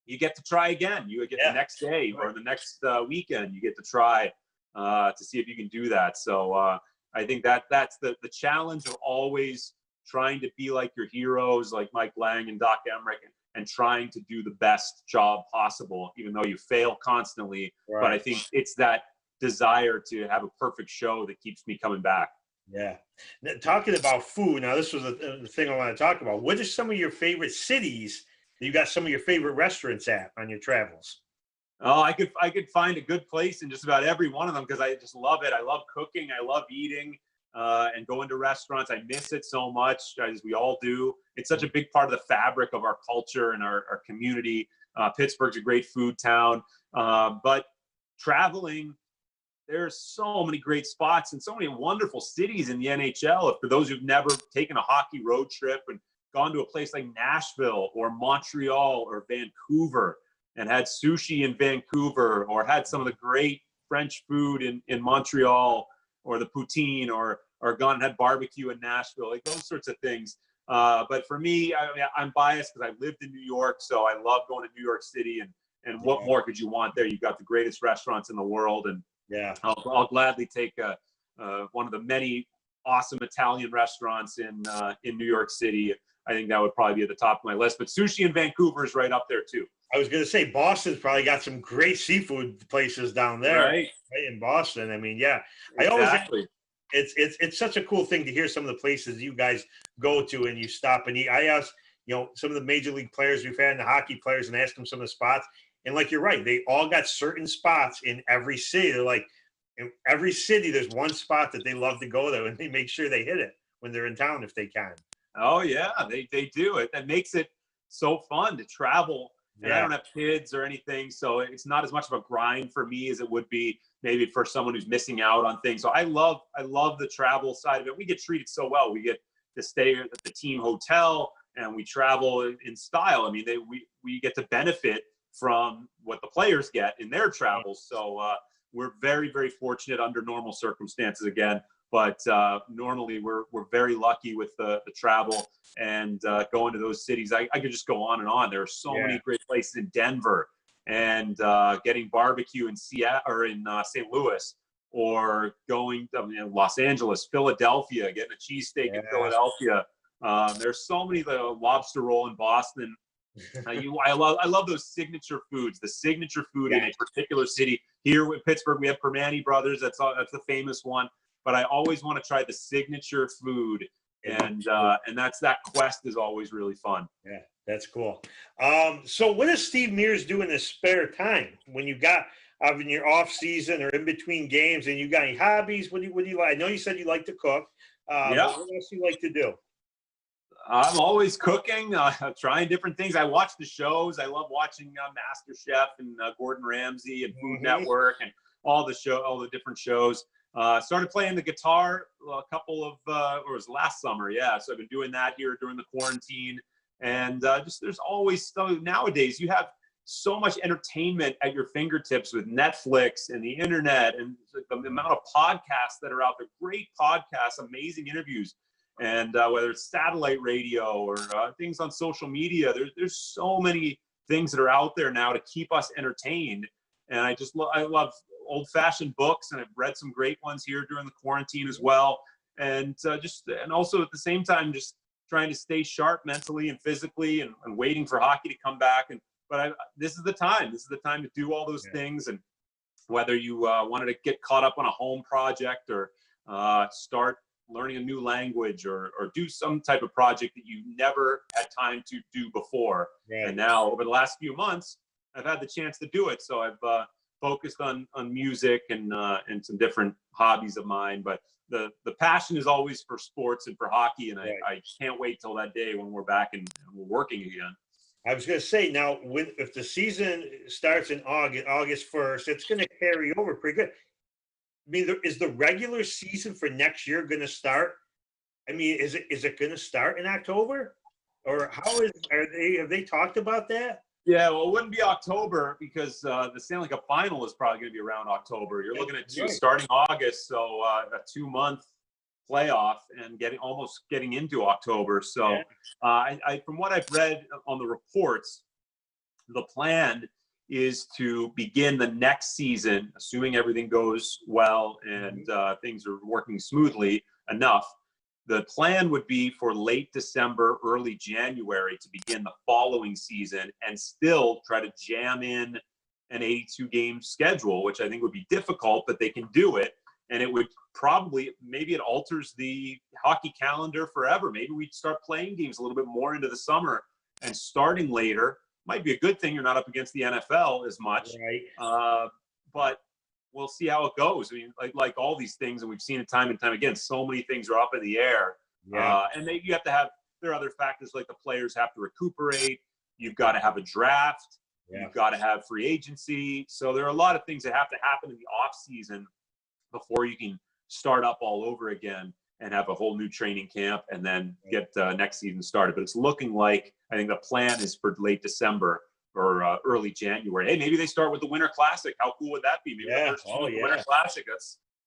you get to try again. You get the next day or the next weekend, you get to try to see if you can do that. So I think that's the challenge of always trying to be like your heroes, like Mike Lang and Doc Emmerich, and trying to do the best job possible, even though you fail constantly. Right. But I think it's that desire to have a perfect show that keeps me coming back. Yeah. Now, talking about food, now this was the thing I want to talk about. What are some of your favorite cities that you got some of your favorite restaurants at on your travels? Oh, I could find a good place in just about every one of them because I just love it. I love cooking. I love eating and going to restaurants. I miss it so much, as we all do. It's such a big part of the fabric of our culture and our community. Pittsburgh's a great food town. But traveling, there's so many great spots and so many wonderful cities in the NHL. For those who've never taken a hockey road trip and gone to a place like Nashville or Montreal or Vancouver and had sushi in Vancouver, or had some of the great French food in Montreal, or the poutine, or gone and had barbecue in Nashville, like those sorts of things. But for me, I'm biased because I lived in New York, so I love going to New York City. And what more could you want there? You've got the greatest restaurants in the world, and I'll gladly take one of the many awesome Italian restaurants in New York City. I think that would probably be at the top of my list. But sushi in Vancouver is right up there too. I was going to say Boston's probably got some great seafood places down there, right in Boston. I mean, yeah, exactly. It's such a cool thing to hear some of the places you guys go to and you stop and eat. I asked, some of the major league players we've had and the hockey players, and asked them some of the spots. And like, you're right, they all got certain spots in every city. They're like, in every city, there's one spot that they love to go to, and they make sure they hit it when they're in town if they can. Oh yeah, they do it. That makes it so fun to travel. And I don't have kids or anything, so it's not as much of a grind for me as it would be maybe for someone who's missing out on things. So I love the travel side of it. We get treated so well. We get to stay at the team hotel, and we travel in style. I mean, we get to benefit from what the players get in their travels. So we're very, very fortunate under normal circumstances again. But normally we're very lucky with the travel and going to those cities. I could just go on and on. There are so many great places in Denver, and getting barbecue in Seattle or in St. Louis, or going to Los Angeles, Philadelphia, getting a cheesesteak in Philadelphia. There's so many, the lobster roll in Boston. I love those signature foods, the signature food in a particular city. Here in Pittsburgh, we have Permane Brothers. That's the famous one. But I always want to try the signature food. And that quest is always really fun. Yeah, that's cool. So what does Steve Mears do in his spare time when you got in your off season or in between games, and you got any hobbies? What do you like? I know you said you like to cook. What else do you like to do? I'm always cooking, trying different things. I watch the shows. I love watching MasterChef and Gordon Ramsay and Food Network and all the different shows. Started playing the guitar a couple of, or it was last summer. Yeah. So I've been doing that here during the quarantine, and there's always stuff. Nowadays you have so much entertainment at your fingertips with Netflix and the internet, and the amount of podcasts that are out there, great podcasts, amazing interviews. And whether it's satellite radio or things on social media, there's so many things that are out there now to keep us entertained. And I love old-fashioned books, and I've read some great ones here during the quarantine as well. And and also at the same time, just trying to stay sharp mentally and physically, and waiting for hockey to come back. But this is the time. This is the time to do all those things. And whether you wanted to get caught up on a home project, or start learning a new language, or do some type of project that you never had time to do before. Right. And now over the last few months, I've had the chance to do it. So I've focused on music and some different hobbies of mine. But the passion is always for sports and for hockey. And I can't wait till that day when we're back and we're working again. I was going to say, now, if the season starts in August 1st, it's going to carry over pretty good. I mean, is the regular season for next year going to start? I mean, is it going to start in October, or have they talked about that? Yeah, well, it wouldn't be October, because the Stanley Cup final is probably going to be around October. You're looking at starting August, so a 2-month playoff, and getting into October. So from what I've read on the reports, the plan is to begin the next season, assuming everything goes well and things are working smoothly enough. The plan would be for late December, early January to begin the following season, and still try to jam in an 82-game schedule, which I think would be difficult, but they can do it. And it would maybe it alters the hockey calendar forever. Maybe we'd start playing games a little bit more into the summer and starting later. Might be a good thing. You're not up against the NFL as much, right? But we'll see how it goes. I mean, like all these things, and we've seen it time and time again, so many things are up in the air. And maybe you have to have, there are other factors, like the players have to recuperate. You've got to have a draft. You've got to have free agency. So there are a lot of things that have to happen in the off season before you can start up all over again and have a whole new training camp, and then get next season started. But it's looking like, I think the plan is for late December or early January. Hey, maybe they start with the Winter Classic. How cool would that be? Maybe the first the Winter Classic.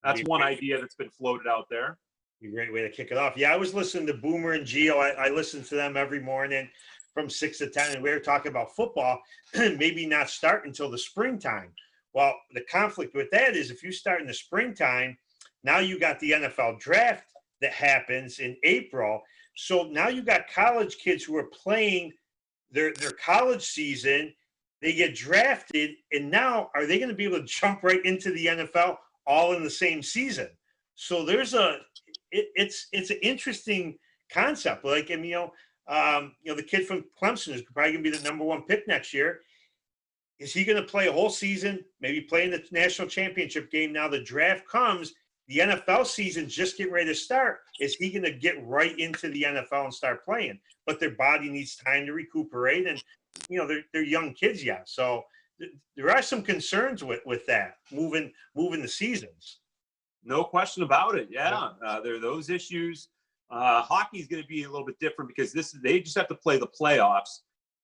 That's one idea that's been floated out there. Be a great way to kick it off. Yeah, I was listening to Boomer and Geo. I listen to them every morning from 6 to 10, and we were talking about football, maybe not start until the springtime. Well, the conflict with that is, if you start in the springtime, now you got the NFL draft that happens in April. So now you got college kids who are playing their college season. They get drafted, and now are they going to be able to jump right into the NFL all in the same season? So there's it's an interesting concept. Like, I mean, the kid from Clemson is probably going to be the #1 pick next year. Is he going to play a whole season, maybe play in the national championship game? Now the draft comes, the NFL season just getting ready to start. Is he going to get right into the NFL and start playing? But their body needs time to recuperate, and they're young kids yet. So there are some concerns with that moving the seasons. No question about it. Yeah, there are those issues. Hockey is going to be a little bit different, because they just have to play the playoffs,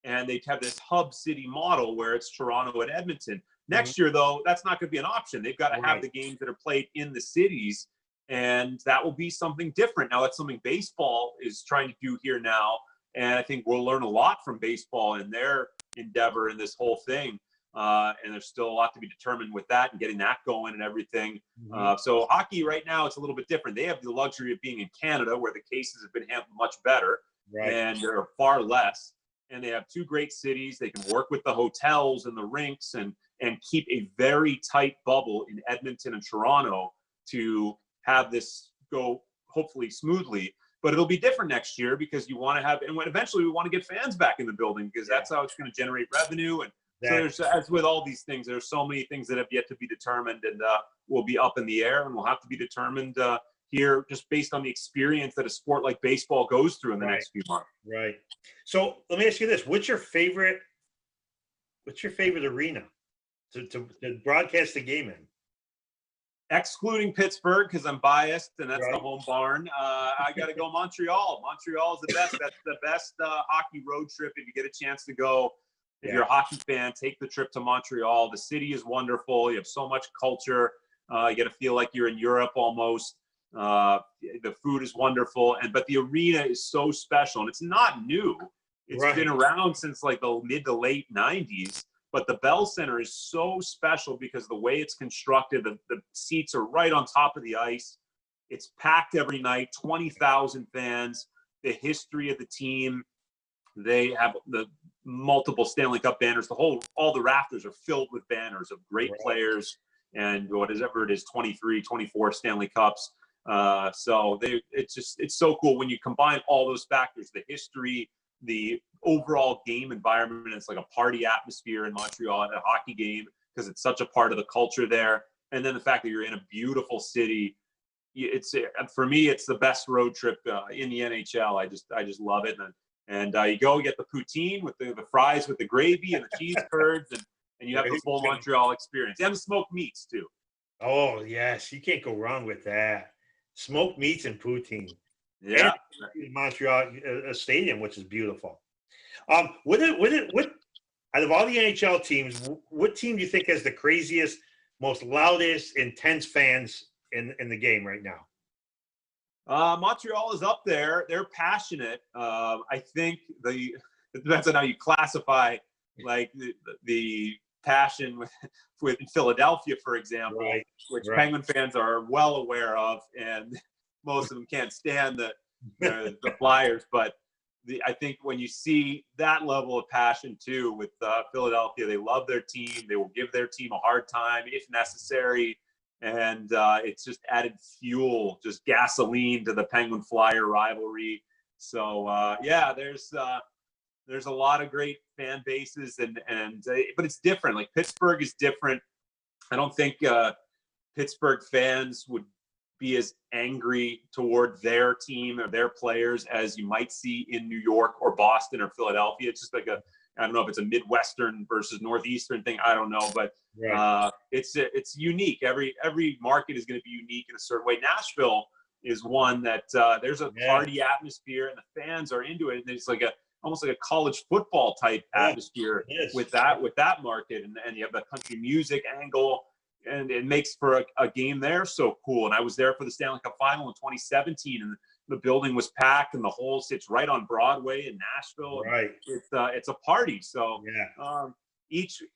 and they have this hub city model where it's Toronto and Edmonton. Next year, though, that's not going to be an option. They've got to have the games that are played in the cities, and that will be something different. Now, that's something baseball is trying to do here now, and I think we'll learn a lot from baseball in their endeavor in this whole thing. and there's still a lot to be determined with that and getting that going and everything. So hockey right now, it's a little bit different. They have the luxury of being in Canada, where the cases have been handled much better, and there are far less. And they have two great cities. They can work with the hotels and the rinks and keep a very tight bubble in Edmonton and Toronto to have this go hopefully smoothly. But it'll be different next year because you want to have, and eventually we want to get fans back in the building, because that's how it's going to generate revenue. And so there's, as with all these things, there's so many things that have yet to be determined, and will be up in the air, and will have to be determined here just based on the experience that a sport like baseball goes through in the next few months. Right. So let me ask you this: what's your favorite arena to broadcast the game in? Excluding Pittsburgh, because I'm biased, and that's the home barn. I got to go Montreal. Montreal is the best. That's the best hockey road trip if you get a chance to go. If you're a hockey fan, take the trip to Montreal. The city is wonderful. You have so much culture. You get to feel like you're in Europe almost. The food is wonderful, but the arena is so special, and it's not new. It's been around since like the mid to late 90s. But the Bell Center is so special because the way it's constructed, the seats are right on top of the ice. It's packed every night, 20,000 fans. The history of the team, they have the multiple Stanley Cup banners. All the rafters are filled with banners of great players, and whatever it is, 23, 24 Stanley Cups. So it's so cool when you combine all those factors: the history, the overall game environment. It's like a party atmosphere in Montreal at a hockey game because it's such a part of the culture there. And then the fact that you're in a beautiful city, for me, it's the best road trip in the NHL. I just love it. And you go get the poutine with the fries with the gravy and the cheese curds, and you have the full Montreal experience. And the smoked meats too. Oh yes, you can't go wrong with that. Smoked meats and poutine. Yeah, and Montreal stadium, which is beautiful. What out of all the NHL teams, what team do you think has the craziest, most loudest, intense fans in the game right now? Montreal is up there. They're passionate. I think it depends on how you classify, like the passion with Philadelphia, for example, which Penguin fans are well aware of, and most of them can't stand the Flyers. But I think when you see that level of passion too with Philadelphia, they love their team. They will give their team a hard time if necessary. And it's just added fuel, just gasoline to the Penguin Flyer rivalry. So there's a lot of great fan bases, but it's different. Like Pittsburgh is different. I don't think Pittsburgh fans would be as angry toward their team or their players as you might see in New York or Boston or Philadelphia. It's just like I don't know if it's a Midwestern versus Northeastern thing. I don't know, but it's unique. Every market is going to be unique in a certain way. Nashville is one that there's a party atmosphere, and the fans are into it. And it's like almost like a college football type atmosphere with that market, and you have the country music angle, and it makes for a game there so cool. And I was there for the Stanley Cup Final in 2017, and the building was packed, and the whole sits right on Broadway in Nashville. Right. It's a party. So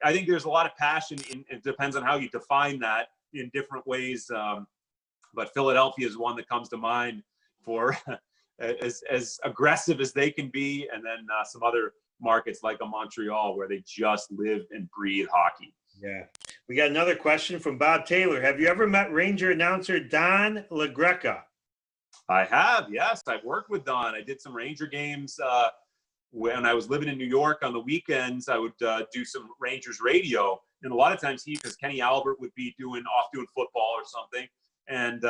I think there's a lot of passion. It depends on how you define that in different ways. But Philadelphia is one that comes to mind for as aggressive as they can be. And then some other markets like a Montreal where they just live and breathe hockey. Yeah. We got another question from Bob Taylor. Have you ever met Ranger announcer Don LaGreca? I have, yes. I've worked with Don. I did some Ranger games when I was living in New York on the weekends. I would do some Rangers radio. And a lot of times because Kenny Albert would be doing football or something. And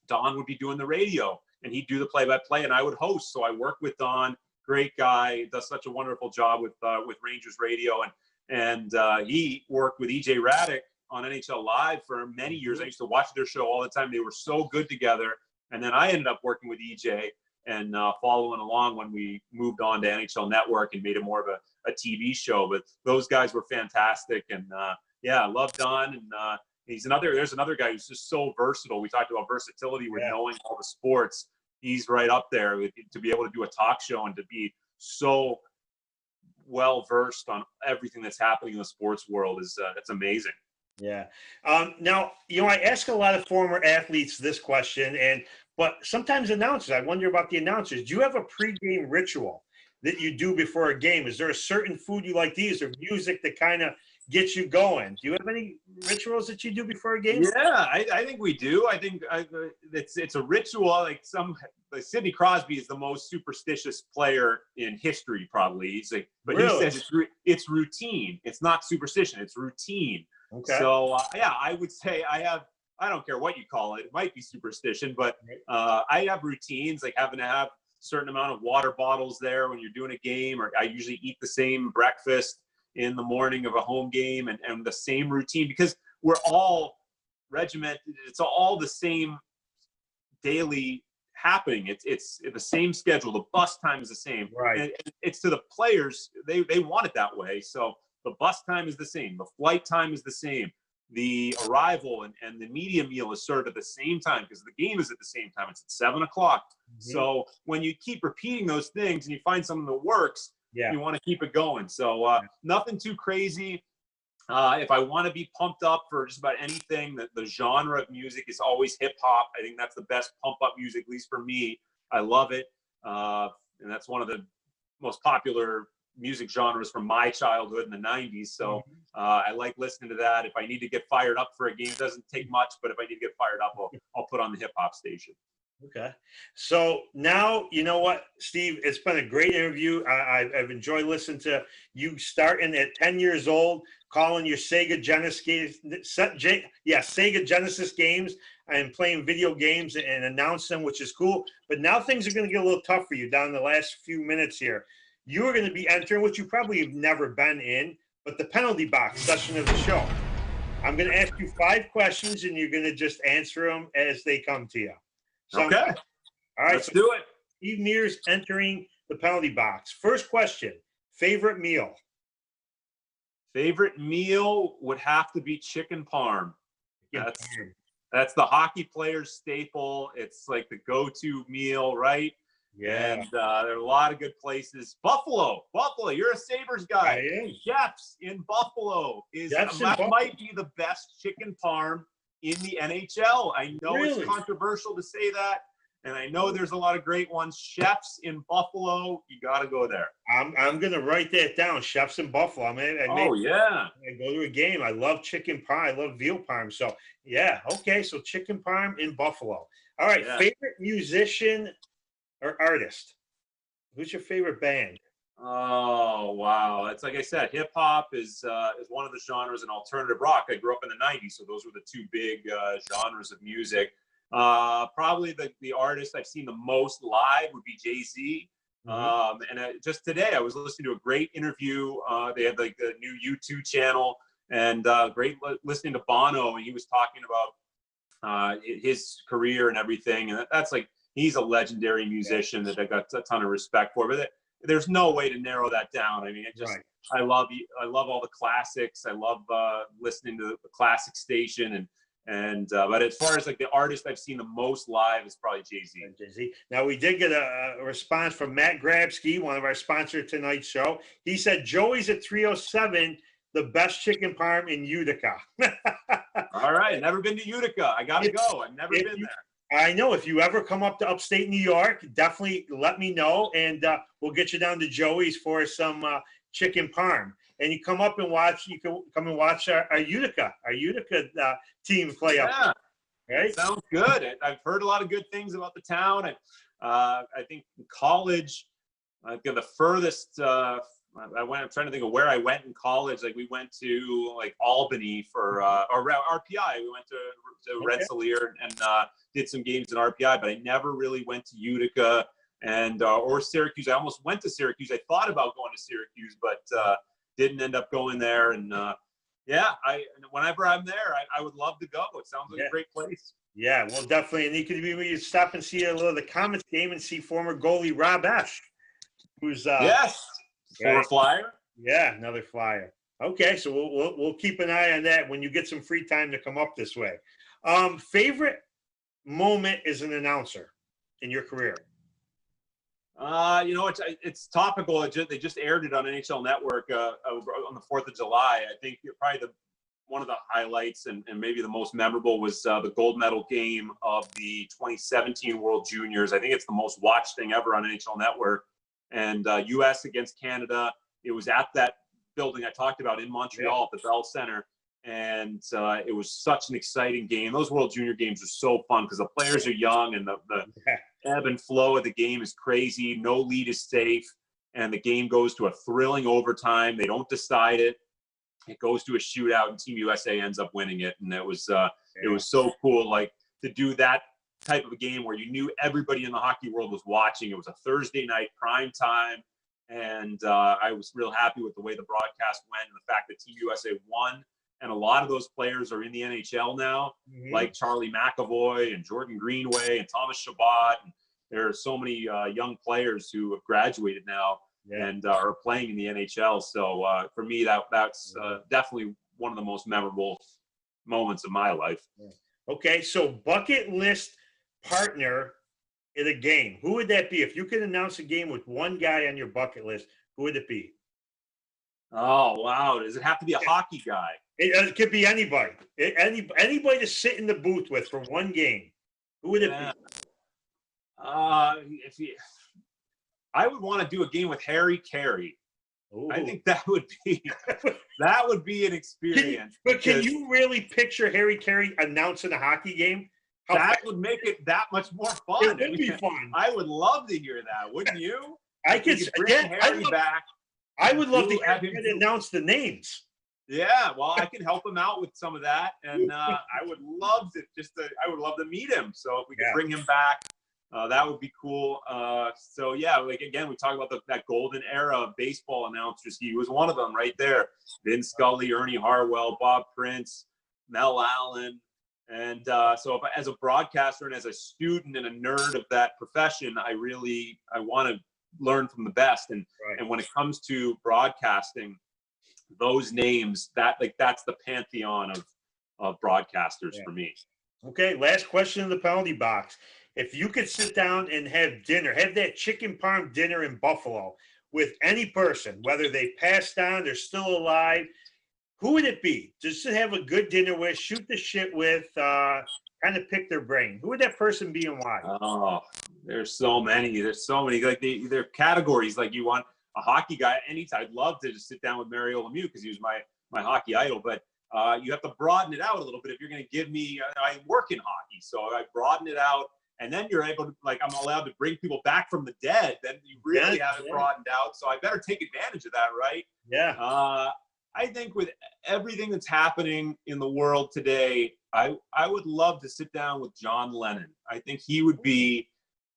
Don would be doing the radio. And he'd do the play-by-play, and I would host. So I worked with Don. Great guy. Does such a wonderful job with Rangers radio. And he worked with EJ Raddick on NHL Live for many years. I used to watch their show all the time. They were so good together. And then I ended up working with EJ and following along when we moved on to NHL Network and made it more of a TV show. But those guys were fantastic. And I love Don. And there's another guy who's just so versatile. We talked about versatility with knowing all the sports. He's right up there to be able to do a talk show and to be so well versed on everything that's happening in the sports world is that's amazing. Yeah. Now, I ask a lot of former athletes this question, but sometimes announcers, I wonder about the announcers. Do you have a pregame ritual that you do before a game? Is there a certain food you like to use or music that kind of gets you going? Do you have any rituals that you do before a game? Yeah, I think we do. I think it's a ritual. Like Sidney Crosby is the most superstitious player in history, probably. He's like, but really? He says it's routine. It's not superstition. It's routine. Okay. So yeah, I would say I don't care what you call it. It might be superstition, but I have routines, like having to have a certain amount of water bottles there when you're doing a game, or I usually eat the same breakfast in the morning of a home game and the same routine, because we're all regimented. It's all the same daily happening. It's the same schedule. The bus time is the same. Right. And it's to the players. They want it that way. So the bus time is the same. The flight time is the same. The arrival and the media meal is served at the same time because the game is at the same time. It's at 7 o'clock. Mm-hmm. So when you keep repeating those things and you find something that works, you want to keep it going. So nothing too crazy. If I want to be pumped up for just about anything, the genre of music is always hip hop. I think that's the best pump up music, at least for me. I love it. And that's one of the most popular music genres from my childhood in the 90s. So I like listening to that. If I need to get fired up for a game, it doesn't take much, but if I need to get fired up, I'll put on the hip hop station. Okay. So now, you know what, Steve, it's been a great interview. I've enjoyed listening to you starting at 10 years old, calling your Sega Genesis games and playing video games and announce them, which is cool. But now things are going to get a little tough for you down the last few minutes here. You are going to be entering, which you probably have never been in, but the penalty box session of the show. I'm going to ask you 5 questions, and you're going to just answer them as they come to you. So, okay. All right. Let's do it. Steve Mears entering the penalty box. First question, favorite meal? Favorite meal would have to be chicken parm. That's the hockey player's staple. It's like the go-to meal, right? Yeah. And there are a lot of good places. Buffalo, you're a Sabres guy. Jeff's in Buffalo might be the best chicken parm in the NHL. I know It's controversial to say that, and I know there's a lot of great ones. Chefs in Buffalo, you got to go there. I'm going to write that down. Chefs in Buffalo. I go to a game. I love chicken parm. I love veal parm. So yeah, okay. So chicken parm in Buffalo. All right. Yeah. Favorite musician or artist? Who's your favorite band? Oh, wow. It's like I said, hip hop is one of the genres, and alternative rock. I grew up in the 90s, so those were the 2 big genres of music. Probably the artist I've seen the most live would be Jay-Z. Just today, I was listening to a great interview. They had like the new YouTube channel, and great listening to Bono, and he was talking about his career and everything. And that's like, he's a legendary musician that I got a ton of respect for. But there's no way to narrow that down. I mean, I love all the classics. I love listening to the classic station, but as far as like the artist I've seen the most live is probably Jay-Z. Jay-Z. Now we did get a response from Matt Grabsky, one of our sponsors tonight's show. He said Joey's at 307, the best chicken parm in Utica. All right, never been to Utica. I gotta go. I've never been there. I know. If you ever come up to upstate New York, definitely let me know, and we'll get you down to Joey's for some chicken parm. And you come up and watch. You can come and watch our Utica team play up. Yeah, right? Sounds good. I've heard a lot of good things about the town. I think in college, the furthest. I'm trying to think of where I went in college. Like we went to like Albany for or RPI. We went to Rensselaer and did some games in RPI, but I never really went to Utica and or Syracuse. I almost went to Syracuse. I thought about going to Syracuse, but didn't end up going there. And whenever I'm there, I would love to go. It sounds like a great place. Yeah, well, definitely. And you stop and see a little of the Comets game and see former goalie Rob Esch, who's former Flyer. Yeah, another Flyer. Okay, so we'll keep an eye on that when you get some free time to come up this way. Favorite moment as an announcer in your career? It's topical. They just aired it on NHL Network on the 4th of July. I think probably one of the highlights and maybe the most memorable was the gold medal game of the 2017 World Juniors. I think it's the most watched thing ever on NHL Network. And U.S. against Canada. It was at that building I talked about in Montreal at the Bell Center. And it was such an exciting game. Those World Junior games are so fun because the players are young and the ebb and flow of the game is crazy. No lead is safe. And the game goes to a thrilling overtime. They don't decide it. It goes to a shootout and Team USA ends up winning it. And it was so cool, like to do that type of a game where you knew everybody in the hockey world was watching. It was a Thursday night prime time. And I was real happy with the way the broadcast went and the fact that Team USA won. And a lot of those players are in the NHL now, like Charlie McAvoy and Jordan Greenway and Thomas Chabot. And there are so many young players who have graduated now and are playing in the NHL. So for me, that's definitely one of the most memorable moments of my life. Okay, so bucket list partner in a game. Who would that be? If you could announce a game with one guy on your bucket list, who would it be? Oh, wow. Does it have to be a hockey guy? It could be anybody. Anybody to sit in the booth with for one game. Who would it be? I would want to do a game with Harry Carey. Ooh. I think that would be an experience. Can you really picture Harry Carey announcing a hockey game? That would make it that much more fun. It would be fun. I would love to hear that, wouldn't you? I could bring Harry back. I would love to have him announce the names. Yeah, well, I can help him out with some of that, and I would love to meet him. So if we could bring him back, that would be cool. So yeah, like again, we talk about that golden era of baseball announcers. He was one of them right there. Vin Scully, Ernie Harwell, Bob Prince, Mel Allen. And so as a broadcaster and as a student and a nerd of that profession, I want to learn from the best. And when it comes to broadcasting, those names, that's the pantheon of broadcasters for me. Okay, last question in the penalty box. If you could sit down and have that chicken parm dinner in Buffalo with any person, whether they passed on, they're still alive, who would it be? Just to have a good dinner with, shoot the shit with, kind of pick their brain. Who would that person be and why? Oh, there's so many. Like they're categories. Like you want a hockey guy. Anytime, I'd love to just sit down with Mario Lemieux because he was my hockey idol. But you have to broaden it out a little bit if you're going to give me. I work in hockey, so I broaden it out, and then you're able to I'm allowed to bring people back from the dead. Then you really have it broadened out. So I better take advantage of that, right? Yeah. I think with everything that's happening in the world today, I would love to sit down with John Lennon. I think he would be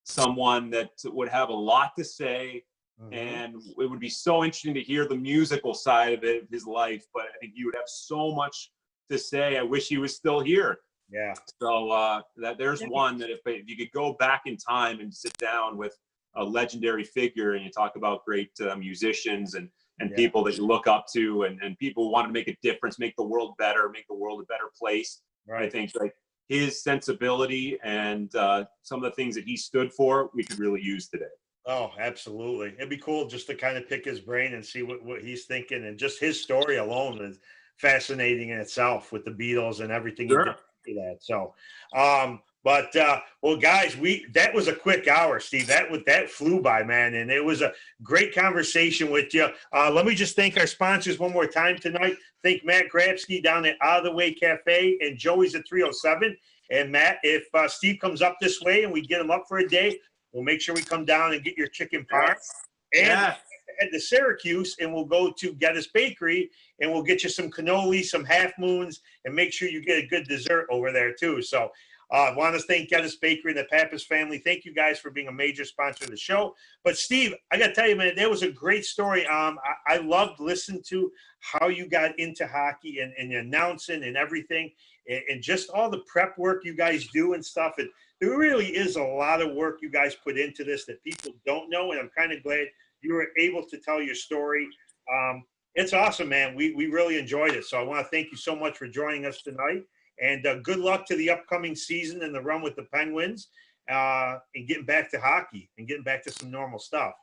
someone that would have a lot to say, and it would be so interesting to hear the musical side of it, his life. But I think he would have so much to say. I wish he was still here. Yeah. So there's one that if you could go back in time and sit down with a legendary figure, and you talk about great musicians and people that you look up to and people who want to make a difference, make the world better, make the world a better place. Right. I think like his sensibility and some of the things that he stood for, we could really use today. Oh, absolutely. It'd be cool just to kind of pick his brain and see what he's thinking. And just his story alone is fascinating in itself with the Beatles and everything he did to that. So, well, guys, that was a quick hour, Steve. That flew by, man, and it was a great conversation with you. Let me just thank our sponsors one more time tonight. Thank Matt Grabsky down at Out of the Way Cafe and Joey's at 307. And Matt, if Steve comes up this way and we get him up for a day, we'll make sure we come down and get your chicken parm. And head to Syracuse, and we'll go to Geddes Bakery, and we'll get you some cannoli, some half moons, and make sure you get a good dessert over there too. So. I want to thank Geddes Bakery and the Pappas family. Thank you guys for being a major sponsor of the show. But Steve, I got to tell you, man, that was a great story. I loved listening to how you got into hockey and announcing and everything, and just all the prep work you guys do and stuff. And there really is a lot of work you guys put into this that people don't know. And I'm kind of glad you were able to tell your story. It's awesome, man. We really enjoyed it. So I want to thank you so much for joining us tonight. And good luck to the upcoming season and the run with the Penguins. and getting back to hockey and getting back to some normal stuff.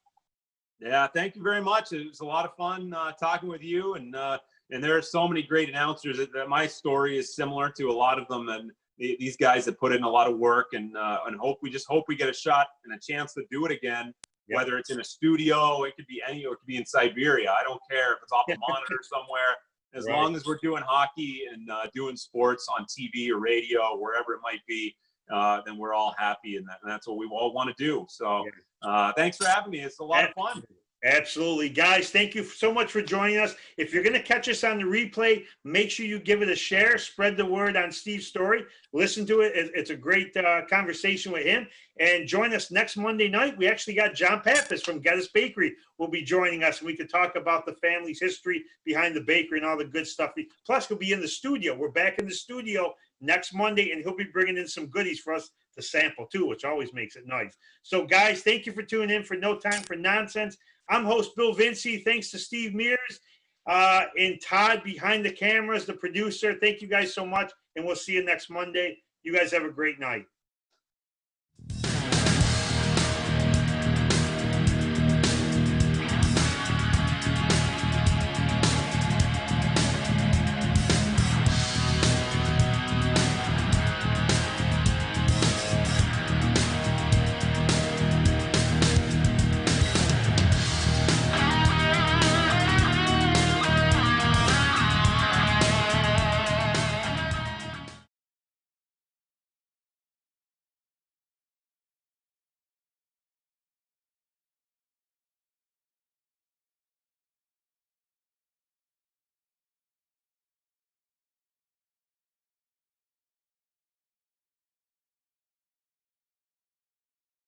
Yeah, thank you very much. It was a lot of fun talking with you, and there are so many great announcers that my story is similar to a lot of them, and these guys have put in a lot of work, and we hope we get a shot and a chance to do it again. Yep. Whether it's in a studio, it could be or it could be in Siberia. I don't care if it's off the monitor somewhere. As long as we're doing hockey and doing sports on TV or radio, wherever it might be, then we're all happy, and that's what we all want to do. So thanks for having me. It's a lot of fun. Absolutely. Guys, thank you so much for joining us. If you're going to catch us on the replay, make sure you give it a share. Spread the word on Steve's story. Listen to it. It's a great conversation with him. And join us next Monday night. We actually got John Pappas from Geddes Bakery will be joining us, and we could talk about the family's history behind the bakery and all the good stuff. Plus, he'll be in the studio. We're back in the studio next Monday, and he'll be bringing in some goodies for us to sample too, which always makes it nice. So, guys, thank you for tuning in for No Time for Nonsense. I'm host Bill Vincey. Thanks to Steve Mears and Todd behind the cameras, the producer. Thank you guys so much, and we'll see you next Monday. You guys have a great night.